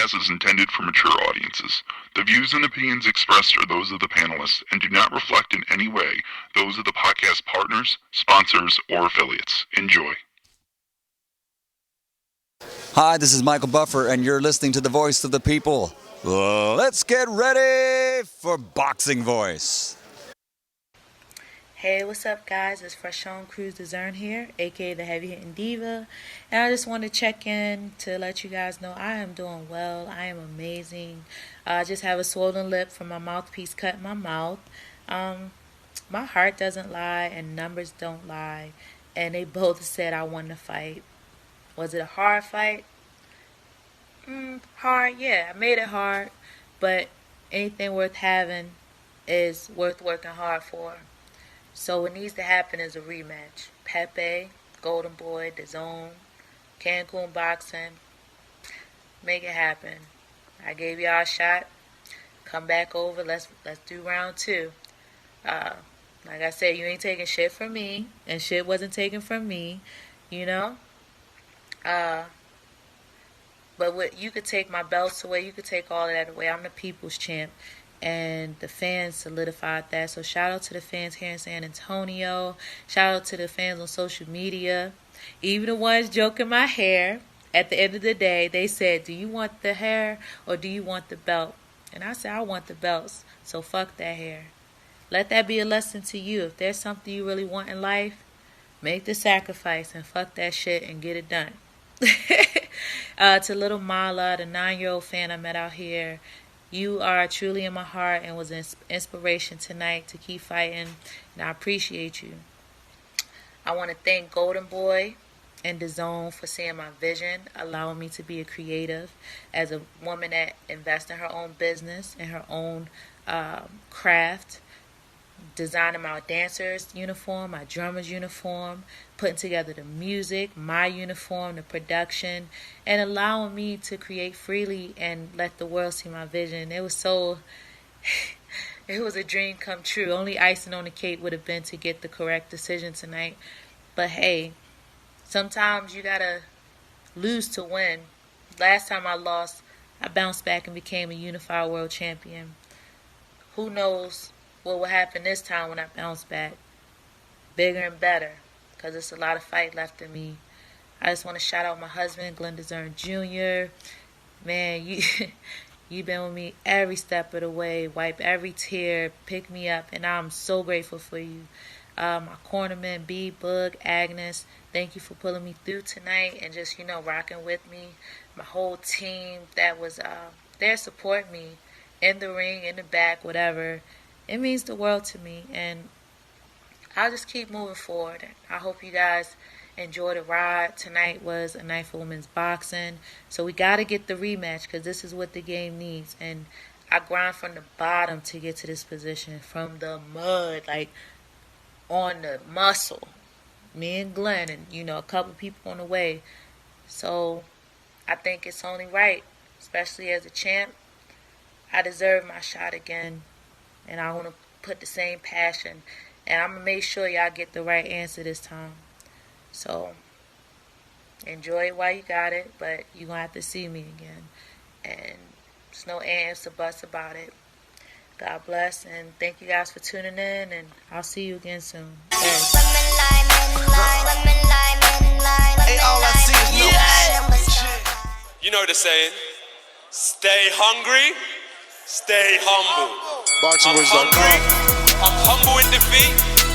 podcast is intended for mature audiences. The views and opinions expressed are those of the panelists and do not reflect in any way those of the podcast partners, sponsors, or affiliates. Enjoy. Hi, this is Michael Buffer, and you're listening to the Voice of the People. Let's get ready for Boxing Voice. Hey, what's up, guys? It's Franchon Crews-Dezurn here, aka the Heavy Hitting Diva, and I just want to check in to let you guys know I am doing well. I am amazing. I just have a swollen lip from my mouthpiece cut in my mouth. My heart doesn't lie, and numbers don't lie, and they both said I won the fight. Was it a hard fight? Hard, yeah. I made it hard, but anything worth having is worth working hard for. So what needs to happen is a rematch. Pepe, Golden Boy, DAZN, Cancun Boxing. Make it happen. I gave y'all a shot. Come back over. Let's do round 2. Like I said, you ain't taking shit from me, and shit wasn't taken from me, you know? But you could take my belts away. You could take all of that away. I'm the people's champ. And the fans solidified that. So shout out to the fans here in San Antonio. Shout out to the fans on social media. Even the ones joking my hair. At the end of the day, they said, do you want the hair or do you want the belt? And I said, I want the belts. So fuck that hair. Let that be a lesson to you. If there's something you really want in life, make the sacrifice and fuck that shit and get it done. To little Mala, the 9-year-old fan I met out here, you are truly in my heart and was an inspiration tonight to keep fighting, and I appreciate you. I want to thank Golden Boy and DAZN for seeing my vision, allowing me to be a creative as a woman that invests in her own business and her own craft, designing my dancers' uniform, my drummers' uniform, putting together the music, my uniform, the production, and allowing me to create freely and let the world see my vision. It was a dream come true. Only icing on the cake would have been to get the correct decision tonight. But hey, sometimes you gotta lose to win. Last time I lost, I bounced back and became a unified world champion. Who knows what will happen this time when I bounce back? Bigger and better, because there's a lot of fight left in me. I just want to shout out my husband, Glenn Dezurn Jr. Man, you've been with me every step of the way, wipe every tear, pick me up, and I'm so grateful for you. My cornerman, B, Boog, Agnes, thank you for pulling me through tonight and just, rocking with me. My whole team that was there supporting me in the ring, in the back, whatever. It means the world to me, and I'll just keep moving forward. I hope you guys enjoy the ride. Tonight was a night for women's boxing, so we got to get the rematch because this is what the game needs. And I grind from the bottom to get to this position, from the mud, like on the muscle. Me and Glenn and, a couple people on the way. So I think it's only right, especially as a champ. I deserve my shot again, and I want to put the same passion. And I'm going to make sure y'all get the right answer this time. So, enjoy it while you got it, but you're going to have to see me again. And there's no ands or buts about it. God bless, and thank you guys for tuning in, and I'll see you again soon. Yes. Hey, all I see is no. You know the saying, stay hungry, stay humble. I'm hungry. I'm humble in defeat,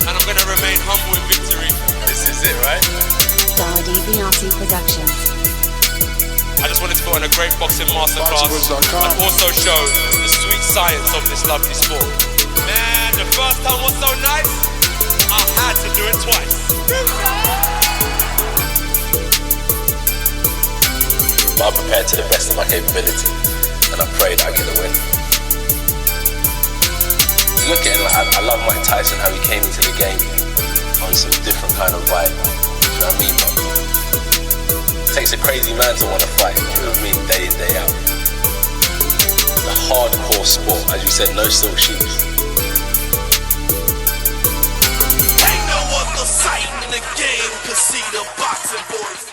and I'm going to remain humble in victory. This is it, right? DiBiase Productions. I just wanted to put on a great boxing masterclass and also show the sweet science of this lovely sport. Man, the first time was so nice, I had to do it twice. But I'm prepared to the best of my capability, and I pray that I get the win. Look at it, I love Mike Tyson, how he came into the game on some different kind of vibe. You know what I mean? But it takes a crazy man to want to fight, you know what I mean, day in, day out. The hardcore sport, as you said, no silk shoes. Ain't no other sight in the game can see the boxing boys.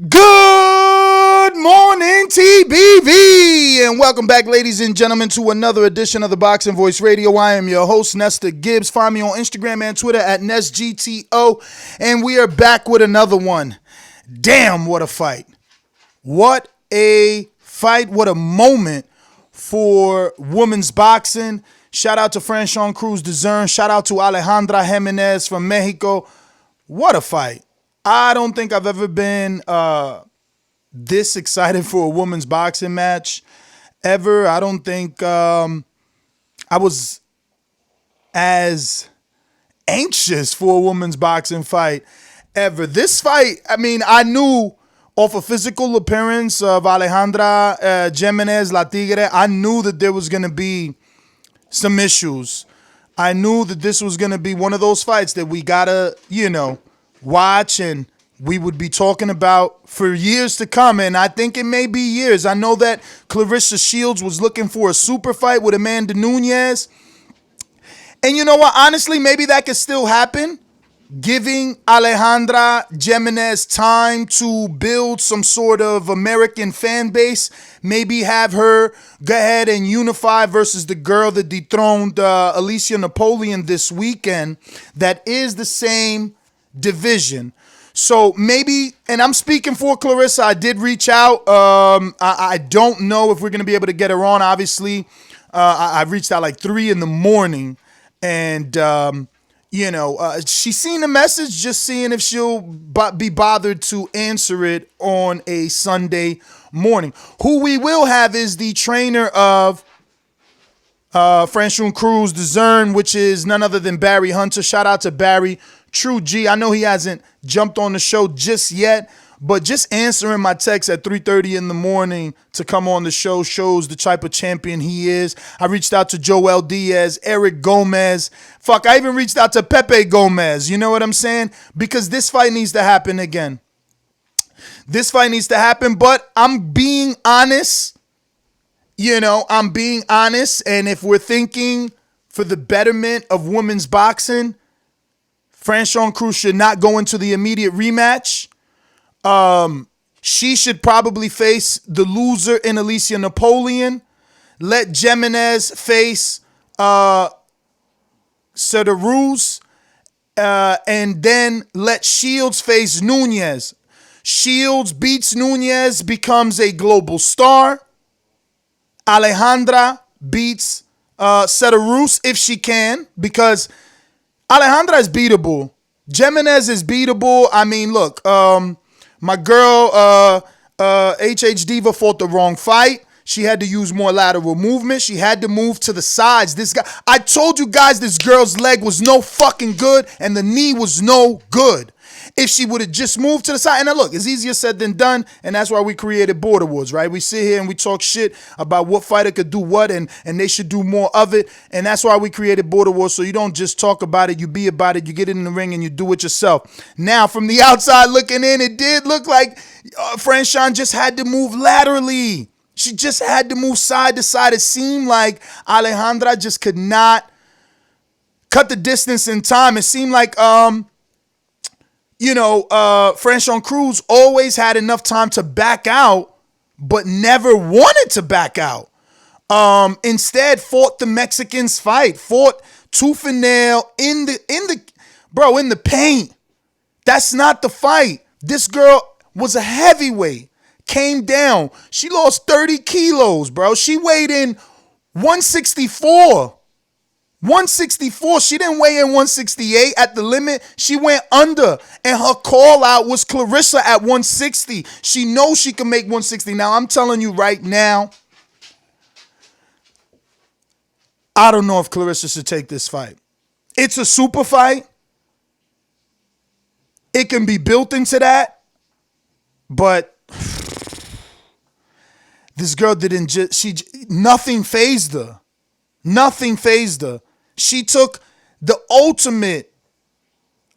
Good morning TBV, and welcome back, ladies and gentlemen, to another edition of the Boxing Voice Radio. I am your host, Nestor Gibbs. Find me on Instagram and Twitter at NestGTO, and we are back with another one. Damn, what a fight. What a fight. What a moment for women's boxing. Shout out to Franchon Crews-Dezurn. Shout out to Alejandra Jimenez from Mexico. What a fight. I don't think I've ever been this excited for a women's boxing match ever. I don't think I was as anxious for a women's boxing fight ever. This fight, I mean, I knew off a physical appearance of Alejandra Jimenez, La Tigre, I knew that there was going to be some issues. I knew that this was going to be one of those fights that we got to, watch and we would be talking about for years to come, and I think it may be years. I know that Claressa Shields was looking for a super fight with Amanda Nunes. And you know what? Honestly, maybe that could still happen, giving Alejandra Jimenez time to build some sort of American fan base. Maybe have her go ahead and unify versus the girl that dethroned Alicia Napoleon this weekend. That is the same division. So maybe, and I'm speaking for Claressa, I did reach out. I don't know if we're going to be able to get her on. Obviously, I reached out like 3 a.m. and, she's seen the message, just seeing if she'll be bothered to answer it on a Sunday morning. Who we will have is the trainer of Franchon Crews-Dezurn, which is none other than Barry Hunter. Shout out to Barry. True G. I know he hasn't jumped on the show just yet, but just answering my text at 3:30 in the morning to come on the show shows the type of champion he is. I reached out to Joel Diaz, Eric Gomez. Fuck, I even reached out to Pepe Gomez. You know what I'm saying? Because this fight needs to happen again. This fight needs to happen, but I'm being honest. I'm being honest, and if we're thinking for the betterment of women's boxing, Franchon Crews should not go into the immediate rematch. She should probably face the loser in Alicia Napoleon. Let Jimenez face Sederus, and then let Shields face Nunes. Shields beats Nunes, becomes a global star. Alejandra beats Sederus if she can, because Alejandra is beatable. Jimenez is beatable. I mean, look, my girl, HH Diva fought the wrong fight. She had to use more lateral movement. She had to move to the sides. This guy, I told you guys this girl's leg was no fucking good and the knee was no good. If she would have just moved to the side. And now look, it's easier said than done, and that's why we created Border Wars, right? We sit here and we talk shit about what fighter could do what, and they should do more of it. And that's why we created Border Wars, so you don't just talk about it, you be about it, you get in the ring and you do it yourself. Now, from the outside looking in, it did look like Franchon just had to move laterally. She just had to move side to side. It seemed like Alejandra just could not cut the distance in time. It seemed like Franchon Crews always had enough time to back out, but never wanted to back out. Instead, fought the Mexicans fight, fought tooth and nail in the paint. That's not the fight. This girl was a heavyweight, came down. She lost 30 kilos, bro. She weighed in 164. 164. She didn't weigh in 168 at the limit. She went under, and her call out was Claressa at 160. She knows she can make 160. Now, I'm telling you right now, I don't know if Claressa should take this fight. It's a super fight. It can be built into that, but this girl nothing fazed her. Nothing fazed her. She took the ultimate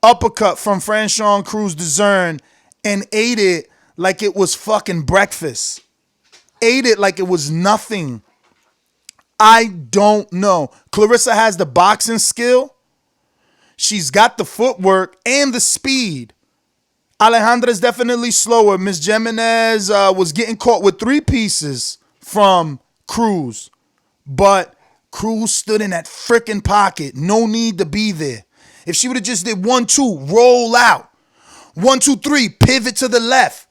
uppercut from Franchon Crews-Dezurn and ate it like it was fucking breakfast. Ate it like it was nothing. I don't know. Claressa has the boxing skill. She's got the footwork and the speed. Alejandra's definitely slower. Miss Jimenez was getting caught with 3 pieces from Crews, but Crews stood in that freaking pocket. No need to be there. If she would have just did 1, 2, roll out. 1, 2, 3, pivot to the left.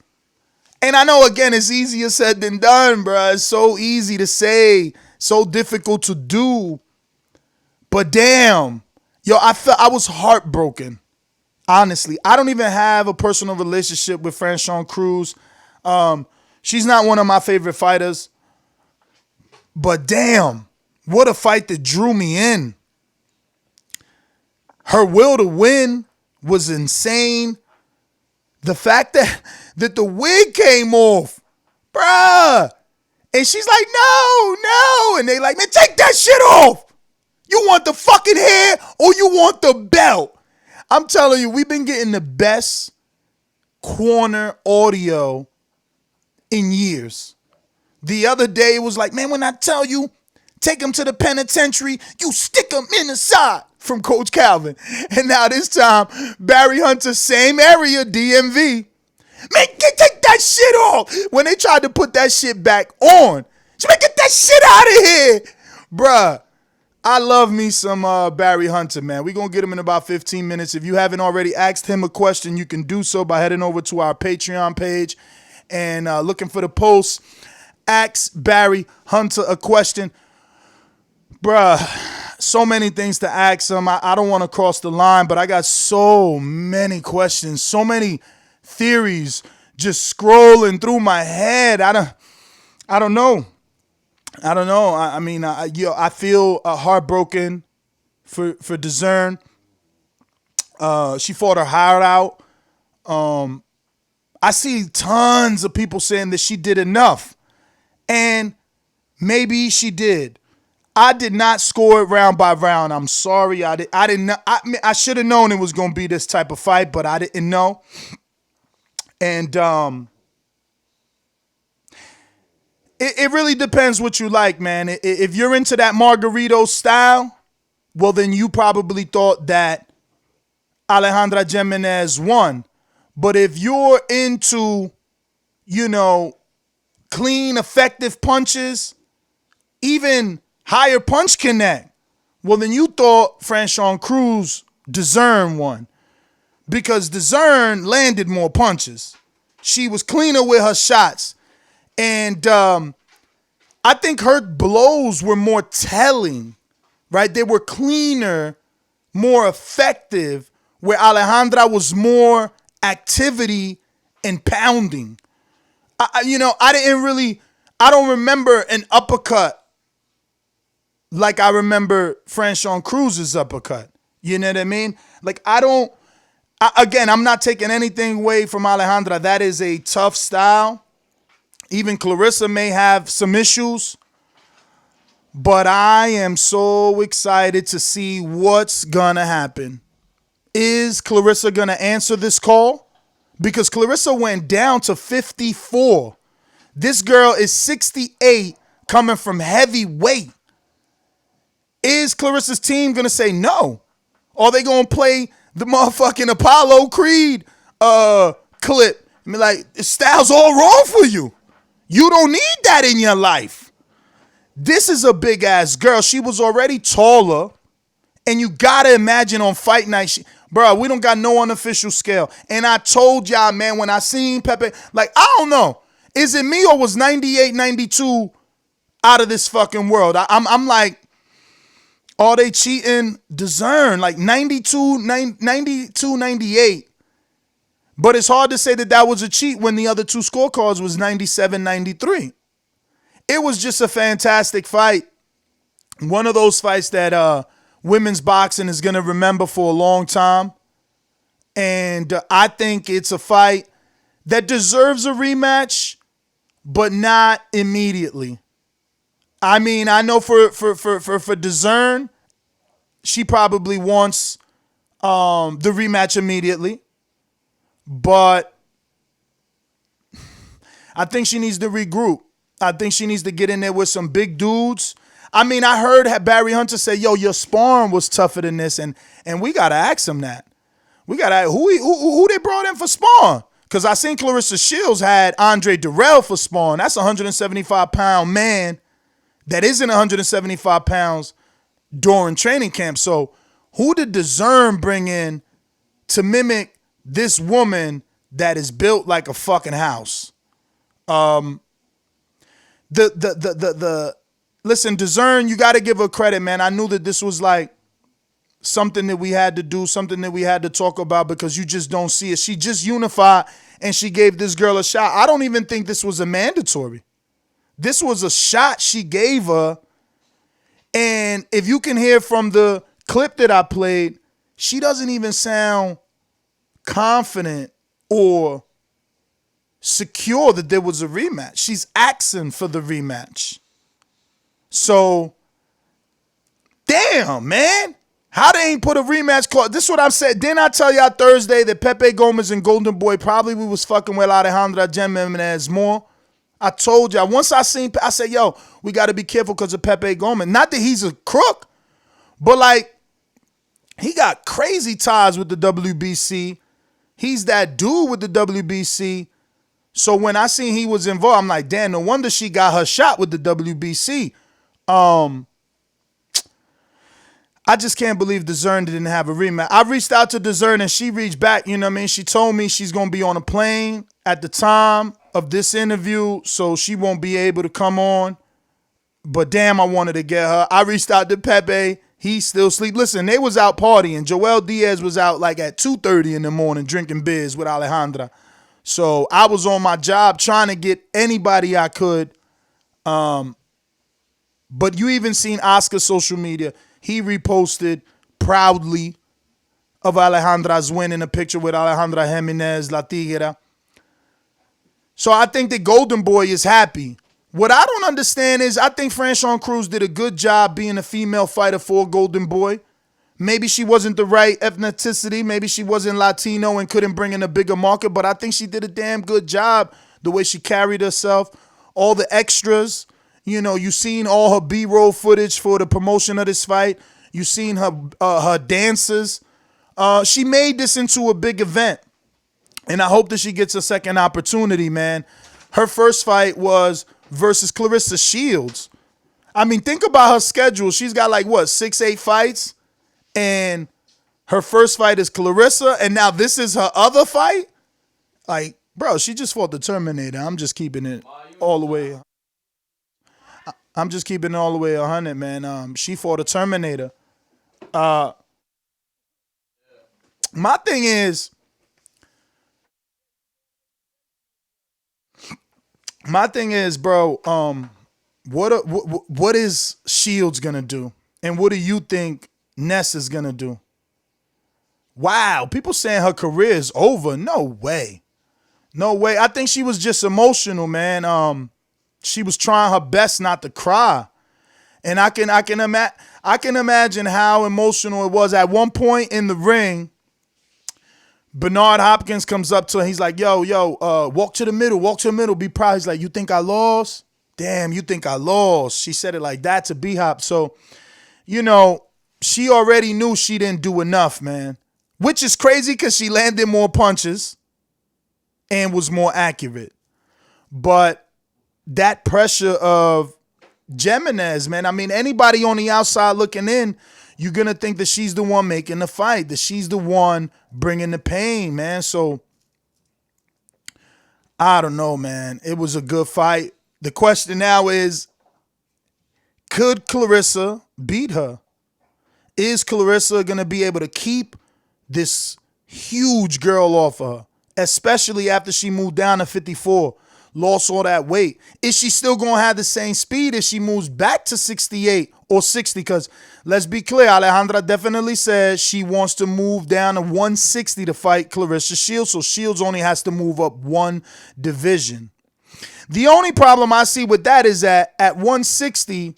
And I know, again, it's easier said than done, bro. It's so easy to say, so difficult to do. But damn, yo, I was heartbroken. Honestly, I don't even have a personal relationship with Franchon Crews. She's not one of my favorite fighters. But damn, what a fight that drew me in. Her will to win was insane. The fact that the wig came off, bruh. And she's like, no. And they like, man, take that shit off. You want the fucking hair or you want the belt? I'm telling you, we've been getting the best corner audio in years. The other day, it was like, man, when I tell you, take him to the penitentiary, you stick him in the side from Coach Calvin. And now this time, Barry Hunter, same area, DMV. Man, take that shit off. When they tried to put that shit back on, she man, get that shit out of here. Bruh, I love me some Barry Hunter, man. We're going to get him in about 15 minutes. If you haven't already asked him a question, you can do so by heading over to our Patreon page and looking for the post. Ask Barry Hunter a question. Bruh, so many things to ask him. I don't want to cross the line, but I got so many questions, so many theories just scrolling through my head. I don't know. I mean, I feel heartbroken for Dezurn. She fought her heart out. I see tons of people saying that she did enough, and maybe she did. I did not score it round by round. I'm sorry. I should have known it was going to be this type of fight, but I didn't know. And it really depends what you like, man. If you're into that Margarito style, well, then you probably thought that Alejandra Jimenez won. But if you're into, clean, effective punches, even higher punch connect, well, then you thought Franchon Crews-Dezurn won. Because Dezurn landed more punches. She was cleaner with her shots. And I think her blows were more telling, right? They were cleaner, more effective, where Alejandra was more activity and pounding. I don't remember an uppercut like I remember Franchon Crews's uppercut. You know what I mean? Like, I'm not taking anything away from Alejandra. That is a tough style. Even Claressa may have some issues. But I am so excited to see what's going to happen. Is Claressa going to answer this call? Because Claressa went down to 54. This girl is 68 coming from heavyweight. Is Claressa's team going to say no? Or are they going to play the motherfucking Apollo Creed clip? I mean, like, style's all wrong for you. You don't need that in your life. This is a big-ass girl. She was already taller. And you got to imagine on fight night, bro, we don't got no unofficial scale. And I told y'all, man, when I seen Pepe, like, I don't know. Is it me or was 98, 92 out of this fucking world? I'm like, are they cheating? Dezurn, like 92, 98. But it's hard to say that was a cheat when the other two scorecards was 97, 93. It was just a fantastic fight. One of those fights that women's boxing is going to remember for a long time. And I think it's a fight that deserves a rematch, but not immediately. I mean, I know for Dezurn, she probably wants the rematch immediately. But I think she needs to regroup. I think she needs to get in there with some big dudes. I mean, I heard Barry Hunter say, yo, your sparring was tougher than this. And we got to ask him that. We got who they brought in for Spawn? Because I seen Claressa Shields had Andre Durrell for Spawn. That's a 175-pound man that isn't 175 pounds during training camp. So who did Dezurn bring in to mimic this woman that is built like a fucking house? Listen, Dezurn, you got to give her credit, man. I knew that this was like something that we had to do, something that we had to talk about because you just don't see it. She just unified and she gave this girl a shot. I don't even think this was a mandatory. This was a shot she gave her. And if you can hear from the clip that I played, she doesn't even sound confident or secure that there was a rematch. She's asking for the rematch. So, damn, man. How they ain't put a rematch clause? This is what I said. Didn't I tell y'all Thursday that Pepe Gomez and Golden Boy probably we was fucking with Alejandra Jimenez more? I told y'all. Once I said, yo, we got to be careful because of Pepe Gomez. Not that he's a crook, but like, he got crazy ties with the WBC. He's that dude with the WBC. So when I seen he was involved, I'm like, damn, no wonder she got her shot with the WBC. I just can't believe Dezurn didn't have a rematch. I reached out to Dezurn and she reached back, you know what I mean? She told me she's going to be on a plane at the time of this interview, so she won't be able to come on. But damn, I wanted to get her. I reached out to Pepe. He still sleep. Listen, they was out partying. Joel Diaz was out like at 2:30 in the morning drinking beers with Alejandra. So I was on my job trying to get anybody I could. But you even seen Oscar's social media. He reposted proudly of Alejandra's win in a picture with Alejandra Jimenez, La Tigra. So I think that Golden Boy is happy. What I don't understand is I think Franchon Crews did a good job being a female fighter for Golden Boy. Maybe she wasn't the right ethnicity. Maybe she wasn't Latino and couldn't bring in a bigger market. But I think she did a damn good job the way she carried herself. All the extras. You know, you seen all her B-roll footage for the promotion of this fight. You seen her dances. She made this into a big event. And I hope that she gets a second opportunity, man. Her first fight was versus Claressa Shields. I mean, think about her schedule. She's got like, what, 6-8 fights? And her first fight is Claressa, and now this is her other fight? Like, bro, she just fought the Terminator. I'm just keeping it all the way. I'm just keeping it all the way 100, man. She fought a Terminator. My thing is, bro, what is Shields gonna do? And what do you think Ness is gonna do? Wow, people saying her career is over. No way. No way. I think she was just emotional, man. She was trying her best not to cry. And I can imagine how emotional it was. At one point in the ring, Bernard Hopkins comes up to her. He's like, yo, walk to the middle, be proud. He's like, you think I lost? Damn, you think I lost? She said it like that to B-Hop. So, you know, she already knew she didn't do enough, man. Which is crazy because she landed more punches and was more accurate. But that pressure of Jimenez, man, I mean, anybody on the outside looking in, you're going to think that she's the one making the fight, that she's the one bringing the pain, man. So, I don't know, man. It was a good fight. The question now is, could Claressa beat her? Is Claressa going to be able to keep this huge girl off of her, especially after she moved down to 54, lost all that weight? Is she still going to have the same speed if she moves back to 68 or 60? Because let's be clear, Alejandra definitely says she wants to move down to 160 to fight Claressa Shields, so Shields only has to move up one division. The only problem I see with that is that at 160,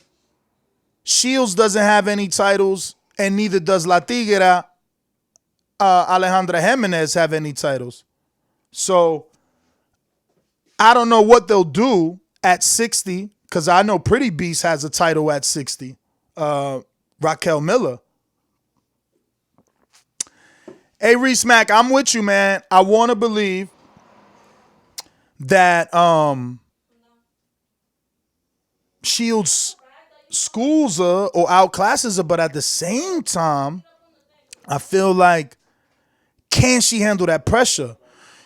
Shields doesn't have any titles, and neither does La Tigra, Alejandra Jimenez have any titles. So I don't know what they'll do at 60, because I know Pretty Beast has a title at 60. Raquel Miller. Hey, Reese Mack, I'm with you, man. I want to believe that Shields schools her or outclasses her, but at the same time, I feel like, can she handle that pressure?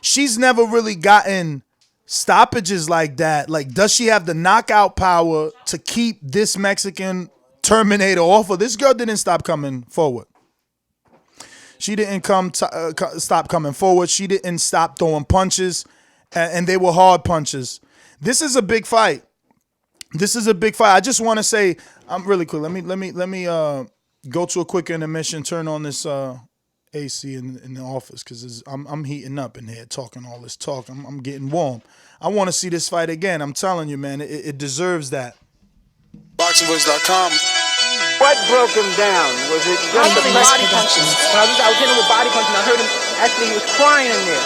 She's never really gotten stoppages like that. Like, does she have the knockout power to keep this Mexican Terminator off? This girl didn't stop coming forward. She didn't stop coming forward. She didn't stop throwing punches, and they were hard punches. This is a big fight. This is a big fight. I just want to say, I'm really quick. Let me go to a quick intermission. Turn on this AC in the office because I'm heating up in here, talking all this talk. I'm getting warm. I want to see this fight again. I'm telling you, man, it deserves that. BoxingVoice.com. What broke him down? Was it just the body punching? I was hitting him with body punching. I heard him actually, he was crying in there.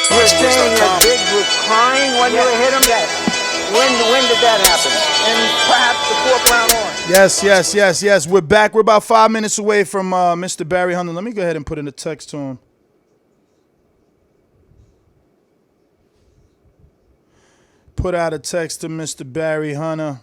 You were saying that Biggs was crying when you hit him? Yes. When did that happen? And perhaps the fourth round on? Yes. We're back. We're about 5 minutes away from Mr. Barry Hunter. Let me go ahead and put in a text to him. Put out a text to Mr. Barry Hunter.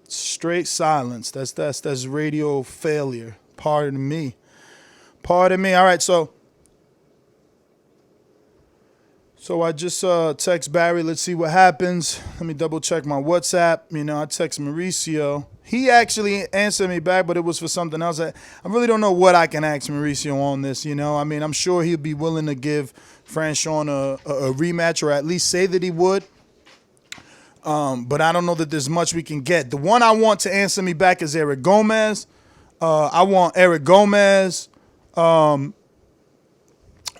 Straight silence. That's radio failure. Pardon me. All right, so I just text Barry. Let's see what happens. Let me double check my WhatsApp. I text Mauricio. He actually answered me back, but it was for something else. I really don't know what I can ask Mauricio on this. I'm sure he'll be willing to give Franchon a rematch, or at least say that he would. But I don't know that there's much we can get. The one I want to answer me back is Eric Gomez. I want Eric Gomez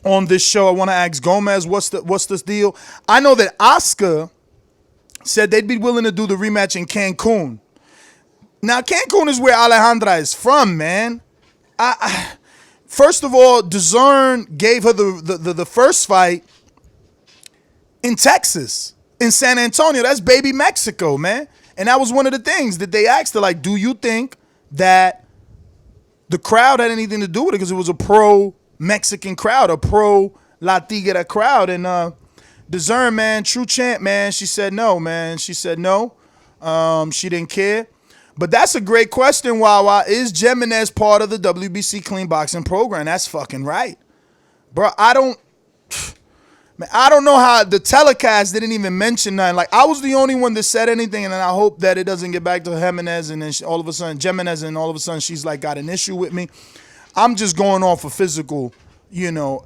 on this show. I want to ask Gomez, what's this deal? I know that Oscar said they'd be willing to do the rematch in Cancun. Now, Cancun is where Alejandra is from, man. First of all, Dezurn gave her the first fight in Texas. In San Antonio, that's baby Mexico, man. And that was one of the things that they asked her, like, do you think that the crowd had anything to do with it? Because it was a pro-Mexican crowd, a pro-La Tigra crowd. And Dezurn, man, true champ, man, she said no, man. She said no. She didn't care. But that's a great question, Wawa. Is Jimenez part of the WBC clean boxing program? That's fucking right. Bro, I don't know how the telecast didn't even mention nothing. Like, I was the only one that said anything, and then I hope that it doesn't get back to Jimenez, and then all of a sudden she's like got an issue with me. I'm just going off of physical,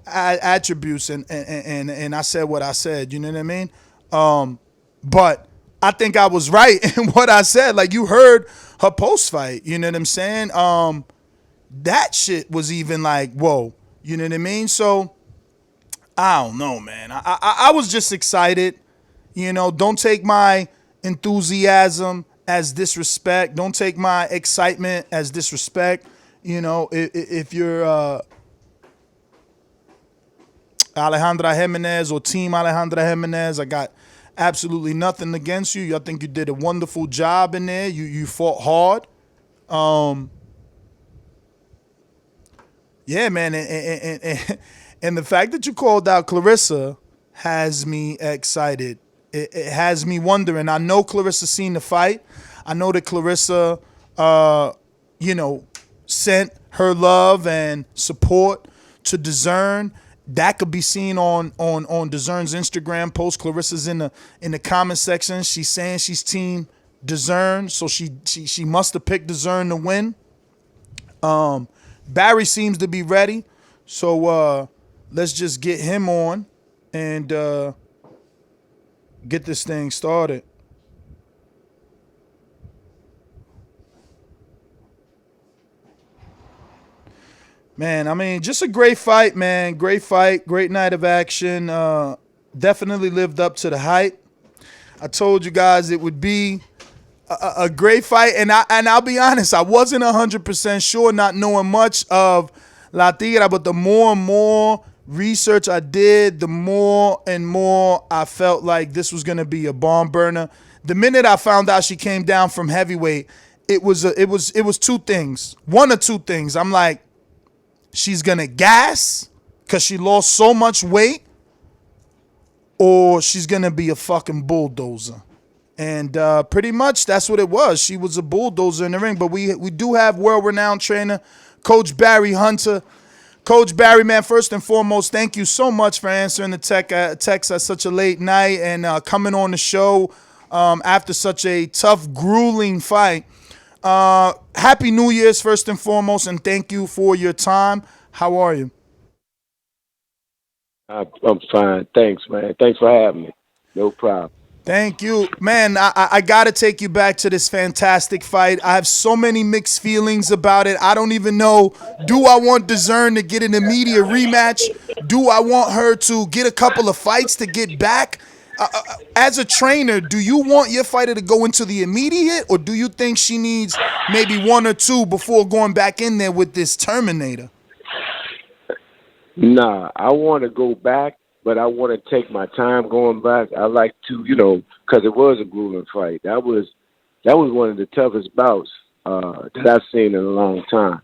attributes, and I said what I said. You know what I mean? But I think I was right in what I said. Like, you heard her post fight. You know what I'm saying? That shit was even like, whoa. You know what I mean? So I don't know, man. I was just excited. Don't take my enthusiasm as disrespect. Don't take my excitement as disrespect. If you're Alejandra Jimenez or Team Alejandra Jimenez, I got absolutely nothing against you. I think you did a wonderful job in there. You fought hard. Yeah, man. And the fact that you called out Claressa has me excited. It has me wondering. I know Claressa seen the fight. I know that Claressa, sent her love and support to Dezurn. That could be seen on Dezurn's Instagram post. Claressa's in the comment section. She's saying she's Team Dezurn, so she must have picked Dezurn to win. Barry seems to be ready, so let's just get him on and get this thing started. Man, I mean, just a great fight, man. Great fight, great night of action. Definitely lived up to the hype. I told you guys it would be a great fight, and I'll be honest, I wasn't 100% sure, not knowing much of La Tigra, but the more and more research I did, the more and more I felt like this was gonna be a barn burner. The minute I found out she came down from heavyweight, it was two things, one or two things. I'm like, she's gonna gas because she lost so much weight, or she's gonna be a fucking bulldozer. And pretty much that's what it was. She was a bulldozer in the ring. But we do have world-renowned trainer, Coach Barry Hunter. Coach Barry, man, first and foremost, thank you so much for answering the text at such a late night and coming on the show after such a tough, grueling fight. Happy New Year's, first and foremost, and thank you for your time. How are you? I'm fine. Thanks, man. Thanks for having me. No problem. Thank you. Man, I got to take you back to this fantastic fight. I have so many mixed feelings about it. I don't even know, do I want Dezurn to get an immediate rematch? Do I want her to get a couple of fights to get back? As a trainer, do you want your fighter to go into the immediate, or do you think she needs maybe one or two before going back in there with this Terminator? Nah, I want to go back, but I want to take my time going back. I like to, because it was a grueling fight. That was one of the toughest bouts that I've seen in a long time.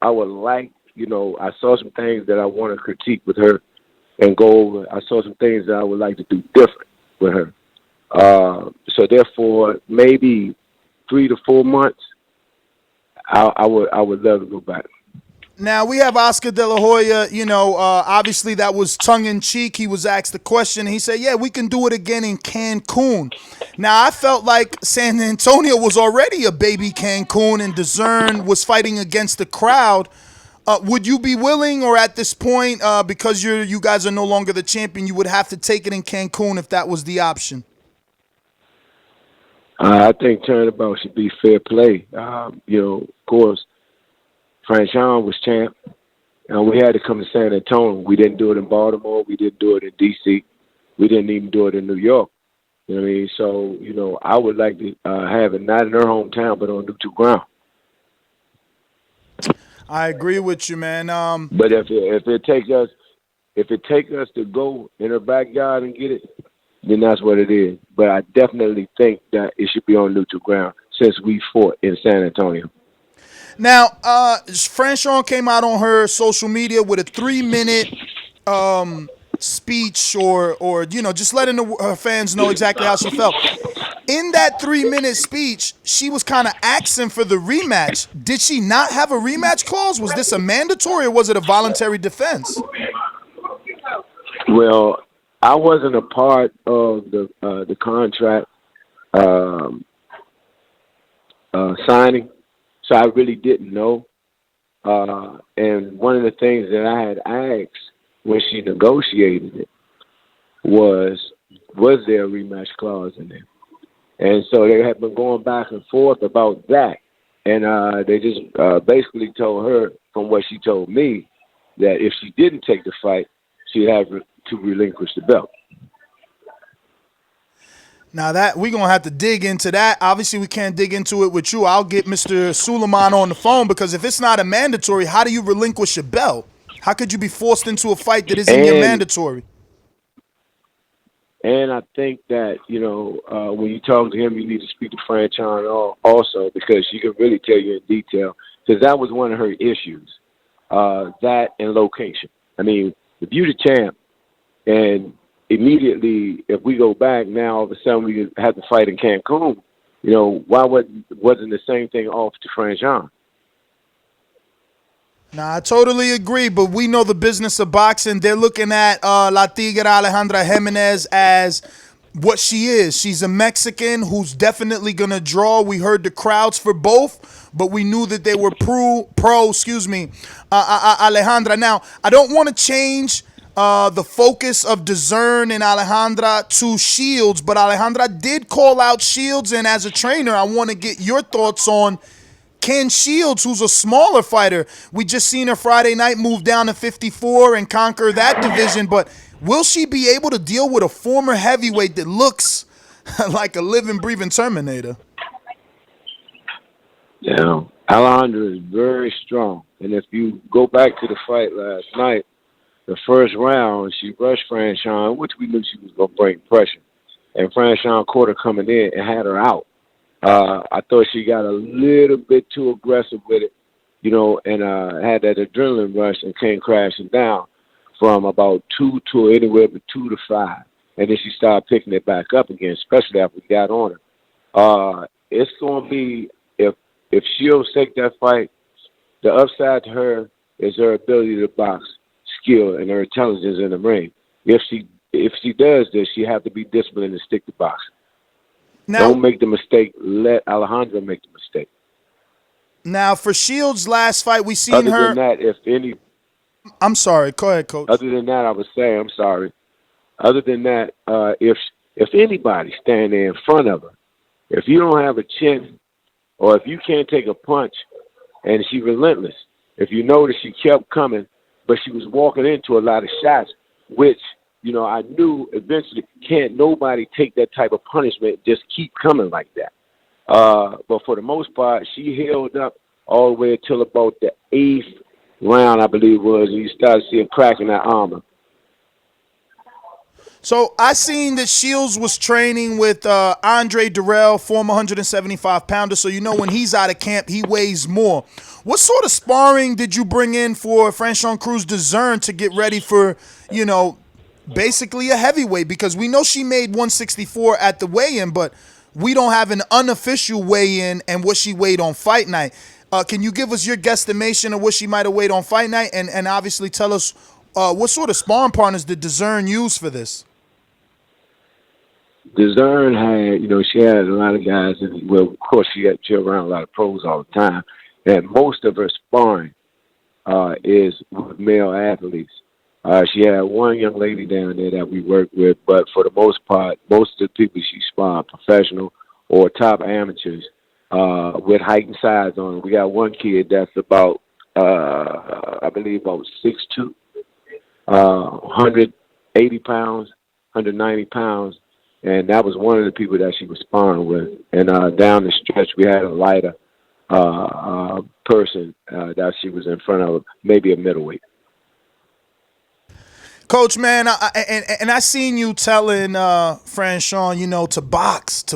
I would like, I saw some things that I want to critique with her and go over. I saw some things that I would like to do different with her. So therefore, maybe 3 to 4 months, I would love to go back. Now, we have Oscar De La Hoya, obviously that was tongue-in-cheek. He was asked the question. He said, yeah, we can do it again in Cancun. Now, I felt like San Antonio was already a baby Cancun, and Dezurn was fighting against the crowd. Would you be willing, or at this point, because you guys are no longer the champion, you would have to take it in Cancun if that was the option? I think turnabout should be fair play. Of course, Franchon was champ, and we had to come to San Antonio. We didn't do it in Baltimore. We didn't do it in D.C. We didn't even do it in New York. You know what I mean? So, I would like to have it not in her hometown, but on neutral ground. I agree with you, man. But if it takes us to go in her backyard and get it, then that's what it is. But I definitely think that it should be on neutral ground since we fought in San Antonio. Now, Franchon came out on her social media with a 3-minute speech or just letting her fans know exactly how she felt. In that 3-minute speech, she was kind of asking for the rematch. Did she not have a rematch clause? Was this a mandatory, or was it a voluntary defense? Well, I wasn't a part of the contract signing. So I really didn't know. And one of the things that I had asked when she negotiated it was there a rematch clause in there? And so they had been going back and forth about that. And they just basically told her, from what she told me, that if she didn't take the fight, she'd have to relinquish the belt. Now that we're going to have to dig into that. Obviously, we can't dig into it with you. I'll get Mr. Suleiman on the phone, because if it's not a mandatory, how do you relinquish your belt? How could you be forced into a fight that isn't your mandatory? And I think that, when you talk to him, you need to speak to Franchon also, because she can really tell you in detail, because that was one of her issues, that and location. I mean, if you're the champ and immediately, if we go back now, all of a sudden we have to fight in Cancun. Why wasn't the same thing off to Franchon? Nah, I totally agree, but we know the business of boxing. They're looking at La Tigra Alejandra Jimenez as what she is. She's a Mexican who's definitely going to draw. We heard the crowds for both, but we knew that they were pro, Alejandra. Now, I don't want to change the focus of Dezurn and Alejandra to Shields, but Alejandra did call out Shields, and as a trainer, I want to get your thoughts on, can Shields, who's a smaller fighter, we just seen her Friday night move down to 54 and conquer that division, but will she be able to deal with a former heavyweight that looks like a living, breathing Terminator. Yeah, Alejandra is very strong. And if you go back to the fight last night, the first round, she rushed Franchon, which we knew she was going to bring pressure. And Franchon caught her coming in and had her out. I thought she got a little bit too aggressive with it, and had that adrenaline rush and came crashing down from about 2 to anywhere but 2 to 5. And then she started picking it back up again, especially after we got on her. It's going to be, if Shields take that fight, the upside to her is her ability to box, skill, and her intelligence in the ring. If she does this, she have to be disciplined and stick to boxing. Now, don't make the mistake. Let Alejandra make the mistake. Now, for Shields' last fight, we seen Other her. Than that, if any. I'm sorry. Go ahead, Coach. Other than that, I would say, I'm sorry. Other than that, if anybody stand there in front of her, if you don't have a chin, or if you can't take a punch, and she's relentless, if you notice she kept coming, but she was walking into a lot of shots, which, I knew eventually can't nobody take that type of punishment, just keep coming like that. But for the most part, she held up all the way until about the 8th round, I believe it was, and you started seeing crack in that armor. So I seen that Shields was training with Andre Durrell, former 175-pounder. So when he's out of camp, he weighs more. What sort of sparring did you bring in for Franchon Crews-Dezurn to get ready for, basically a heavyweight? Because we know she made 164 at the weigh-in, but we don't have an unofficial weigh-in and what she weighed on fight night. Can you give us your guesstimation of what she might have weighed on fight night, and obviously tell us what sort of sparring partners did Dezurn use for this? Dezurn had, she had a lot of guys, and of course, she around a lot of pros all the time. And most of her sparring is with male athletes. She had one young lady down there that we worked with, but for the most part, most of the people she sparred professional or top amateurs with height and size on them. We got one kid that's about, I believe, about 6'2", 180 pounds, 190 pounds. And that was one of the people that she was sparring with. And down the stretch, we had a lighter person that she was in front of, maybe a middleweight. Coach, man, I seen you telling Franchon, to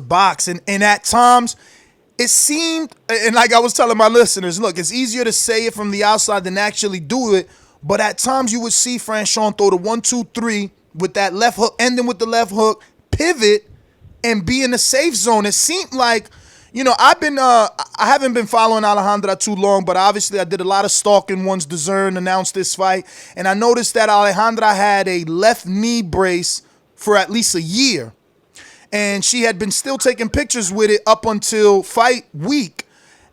box. And at times, it seemed, and like I was telling my listeners, look, it's easier to say it from the outside than actually do it. But at times, you would see Franchon throw the 1-2-3 with that left hook, ending with the left hook, pivot, and be in the safe zone. It seemed like, I haven't been following Alejandra too long, but obviously I did a lot of stalking once Dezurn announced this fight, and I noticed that Alejandra had a left knee brace for at least a year, and she had been still taking pictures with it up until fight week.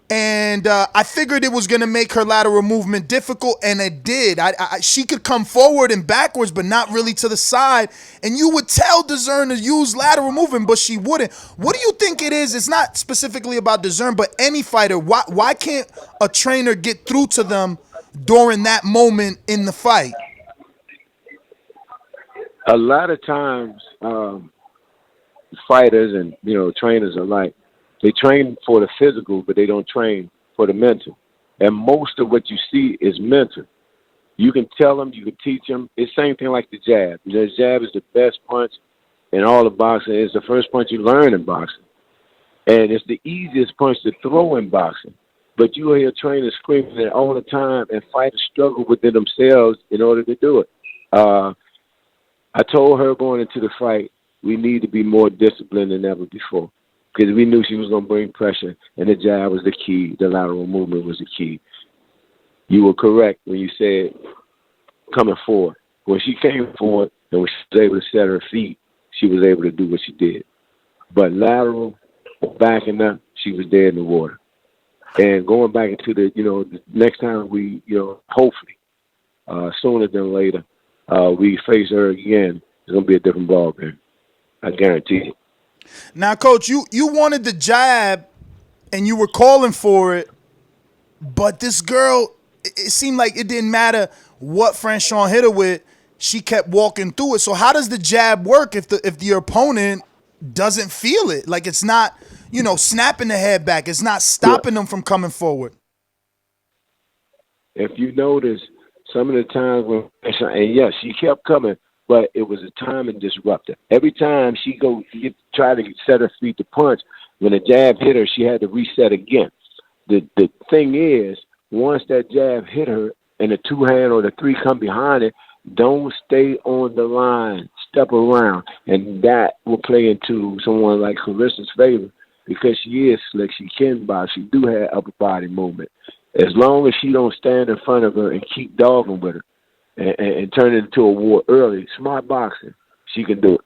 And I figured it was going to make her lateral movement difficult, and it did. She could come forward and backwards, but not really to the side. And you would tell Dezurn to use lateral movement, but she wouldn't. What do you think it is? It's not specifically about Dezurn, but any fighter. Why can't a trainer get through to them during that moment in the fight? A lot of times, fighters and trainers are like, they train for the physical, but they don't train for the mental. And most of what you see is mental. You can tell them, you can teach them. It's the same thing like the jab. The jab is the best punch in all of boxing. It's the first punch you learn in boxing. And it's the easiest punch to throw in boxing. But you hear trainers screaming it all the time, and fighters struggle within themselves in order to do it. I told her going into the fight, we need to be more disciplined than ever before, because we knew she was going to bring pressure, and the jab was the key. The lateral movement was the key. You were correct when you said coming forward. When she came forward and when she was able to set her feet, she was able to do what she did. But lateral, backing up, she was dead in the water. And going back into the next time we, hopefully, sooner than later, we face her again, it's going to be a different ballgame. I guarantee it. Now, Coach, you wanted the jab, and you were calling for it, but this girl, it seemed like it didn't matter what Franchon hit her with. She kept walking through it. So how does the jab work if the opponent doesn't feel it. Like it's not, snapping the head back. It's not stopping them from coming forward. If you notice, some of the times when, and yes, she kept coming, but it was a timing disruptor. Every time she try to set her feet to punch, when a jab hit her, she had to reset again. The thing is, once that jab hit her and the 2-hand or the 3 come behind it, don't stay on the line. Step around. And that will play into someone like Claressa's favor because she is slick. She can box. She do have upper body movement. As long as she don't stand in front of her and keep dogging with her and turn it into a war early, smart boxing, she can do it.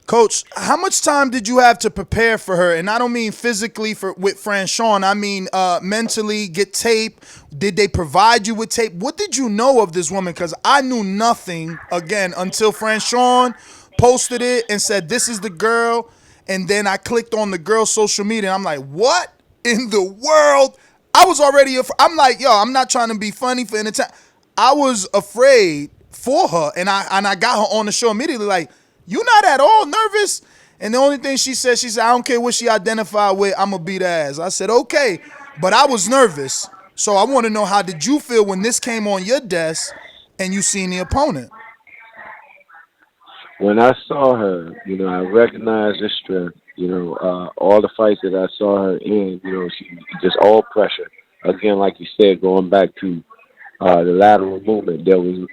Coach, how much time did you have to prepare for her? And I don't mean physically with Franchon. I mean mentally, get tape. Did they provide you with tape? What did you know of this woman? Because I knew nothing, again, until Franchon posted it and said, this is the girl. And then I clicked on the girl's social media, and I'm like, what in the world? I was already I'm like, yo, I'm not trying to be funny for any time. I was afraid for her, and I got her on the show immediately like, you not at all nervous? And the only thing she said, I don't care what she identified with, I'm going to beat her ass. I said, okay, but I was nervous. So I want to know, how did you feel when this came on your desk and you seen the opponent? When I saw her, I recognized her strength. All the fights that I saw her in, she just all pressure. Again, like you said, going back to the lateral movement, there was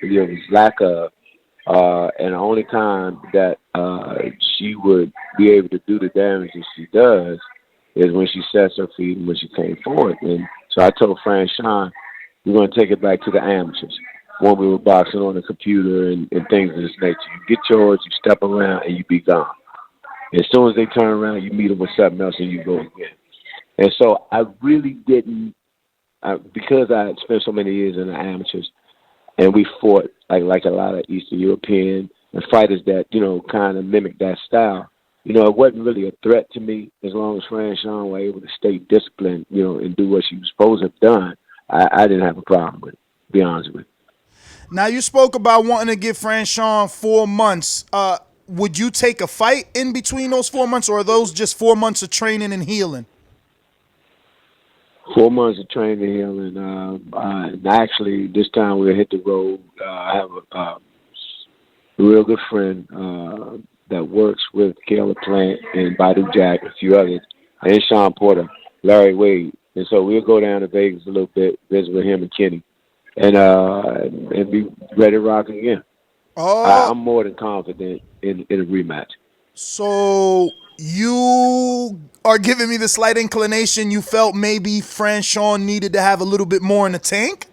lack of. And the only time that she would be able to do the damage that she does is when she sets her feet and when she came forward. And so I told Franchon, we're going to take it back to the amateurs when we were boxing on the computer and things of this nature. You get yours, you step around, and you be gone. As soon as they turn around, you meet them with something else and you go again. And so I really didn't, because I had spent so many years in the amateurs, and we fought like a lot of Eastern European and fighters that, kind of mimic that style. It wasn't really a threat to me as long as Franchon were able to stay disciplined, and do what she was supposed to have done. I didn't have a problem with it, to be honest with you. Now, you spoke about wanting to give Franchon 4 months. Would you take a fight in between those 4 months, or are those just 4 months of training and healing? 4 months of training and healing. And actually, this time we'll hit the road. I have a real good friend that works with Caleb Plant and Badu Jack, a few others, and Sean Porter, Larry Wade. And so we'll go down to Vegas a little bit, visit with him and Kenny, and be ready to rock again. Oh, I'm more than confident in a rematch. So you are giving me the slight inclination you felt maybe Franchon needed to have a little bit more in the tank?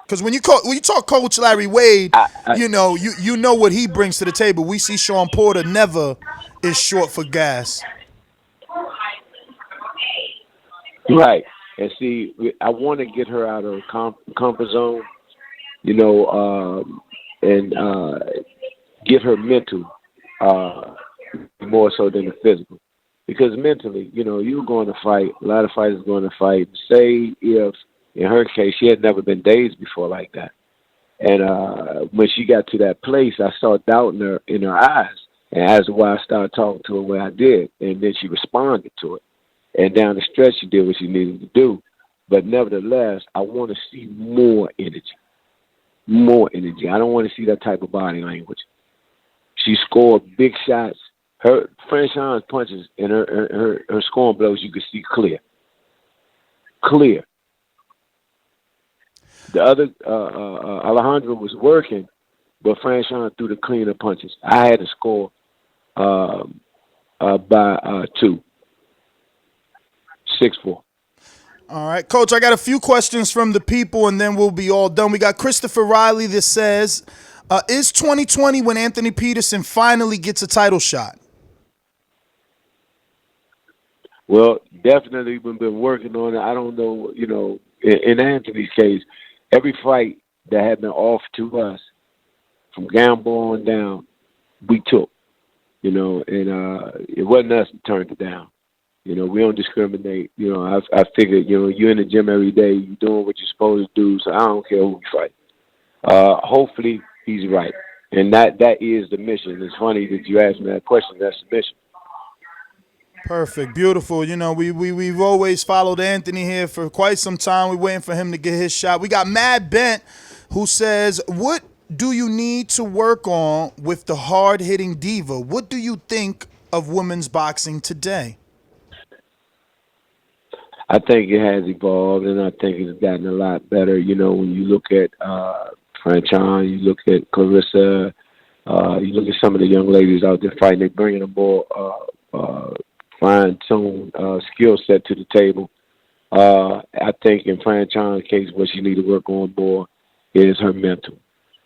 Because when you talk Coach Larry Wade, you know what he brings to the table. We see Sean Porter never is short for gas. Right. And see, I want to get her out of her comfort zone, and get her mental more so than the physical. Because mentally, you're going to fight. A lot of fighters are going to fight. Say if, in her case, she had never been dazed before like that. And when she got to that place, I saw doubt in her eyes. And that's why I started talking to her the way I did. And then she responded to it. And down the stretch, she did what she needed to do. But nevertheless, I want to see more energy. More energy. I don't want to see that type of body language. She scored big shots. Her Franchon's punches and her scoring blows, you could see clear. Clear. The other, Alejandra was working, but Franchon threw the cleaner punches. I had to score by 2. 6-4. All right, Coach, I got a few questions from the people, and then we'll be all done. We got Christopher Riley that says, is 2020 when Anthony Peterson finally gets a title shot? Well, definitely we've been working on it. I don't know, in Anthony's case, every fight that had been offered to us, from Gamble on down, we took, and it wasn't us that turned it down. We don't discriminate. I figured, you're in the gym every day, you're doing what you're supposed to do, so I don't care who we fight. Hopefully he's right. And that is the mission. It's funny that you asked me that question. That's the mission. Perfect, beautiful. You know, we've always followed Anthony here for quite some time. We're waiting for him to get his shot. We got Mad Bent, who says, "What do you need to work on with the hard-hitting diva? What do you think of women's boxing today?" I think it has evolved, and I think it's gotten a lot better. You know, when you look at Franchon, you look at Claressa, you look at some of the young ladies out there fighting, they're bringing a more fine-tuned skill set to the table. I think in Franchon's case, what she need to work on more is her mental.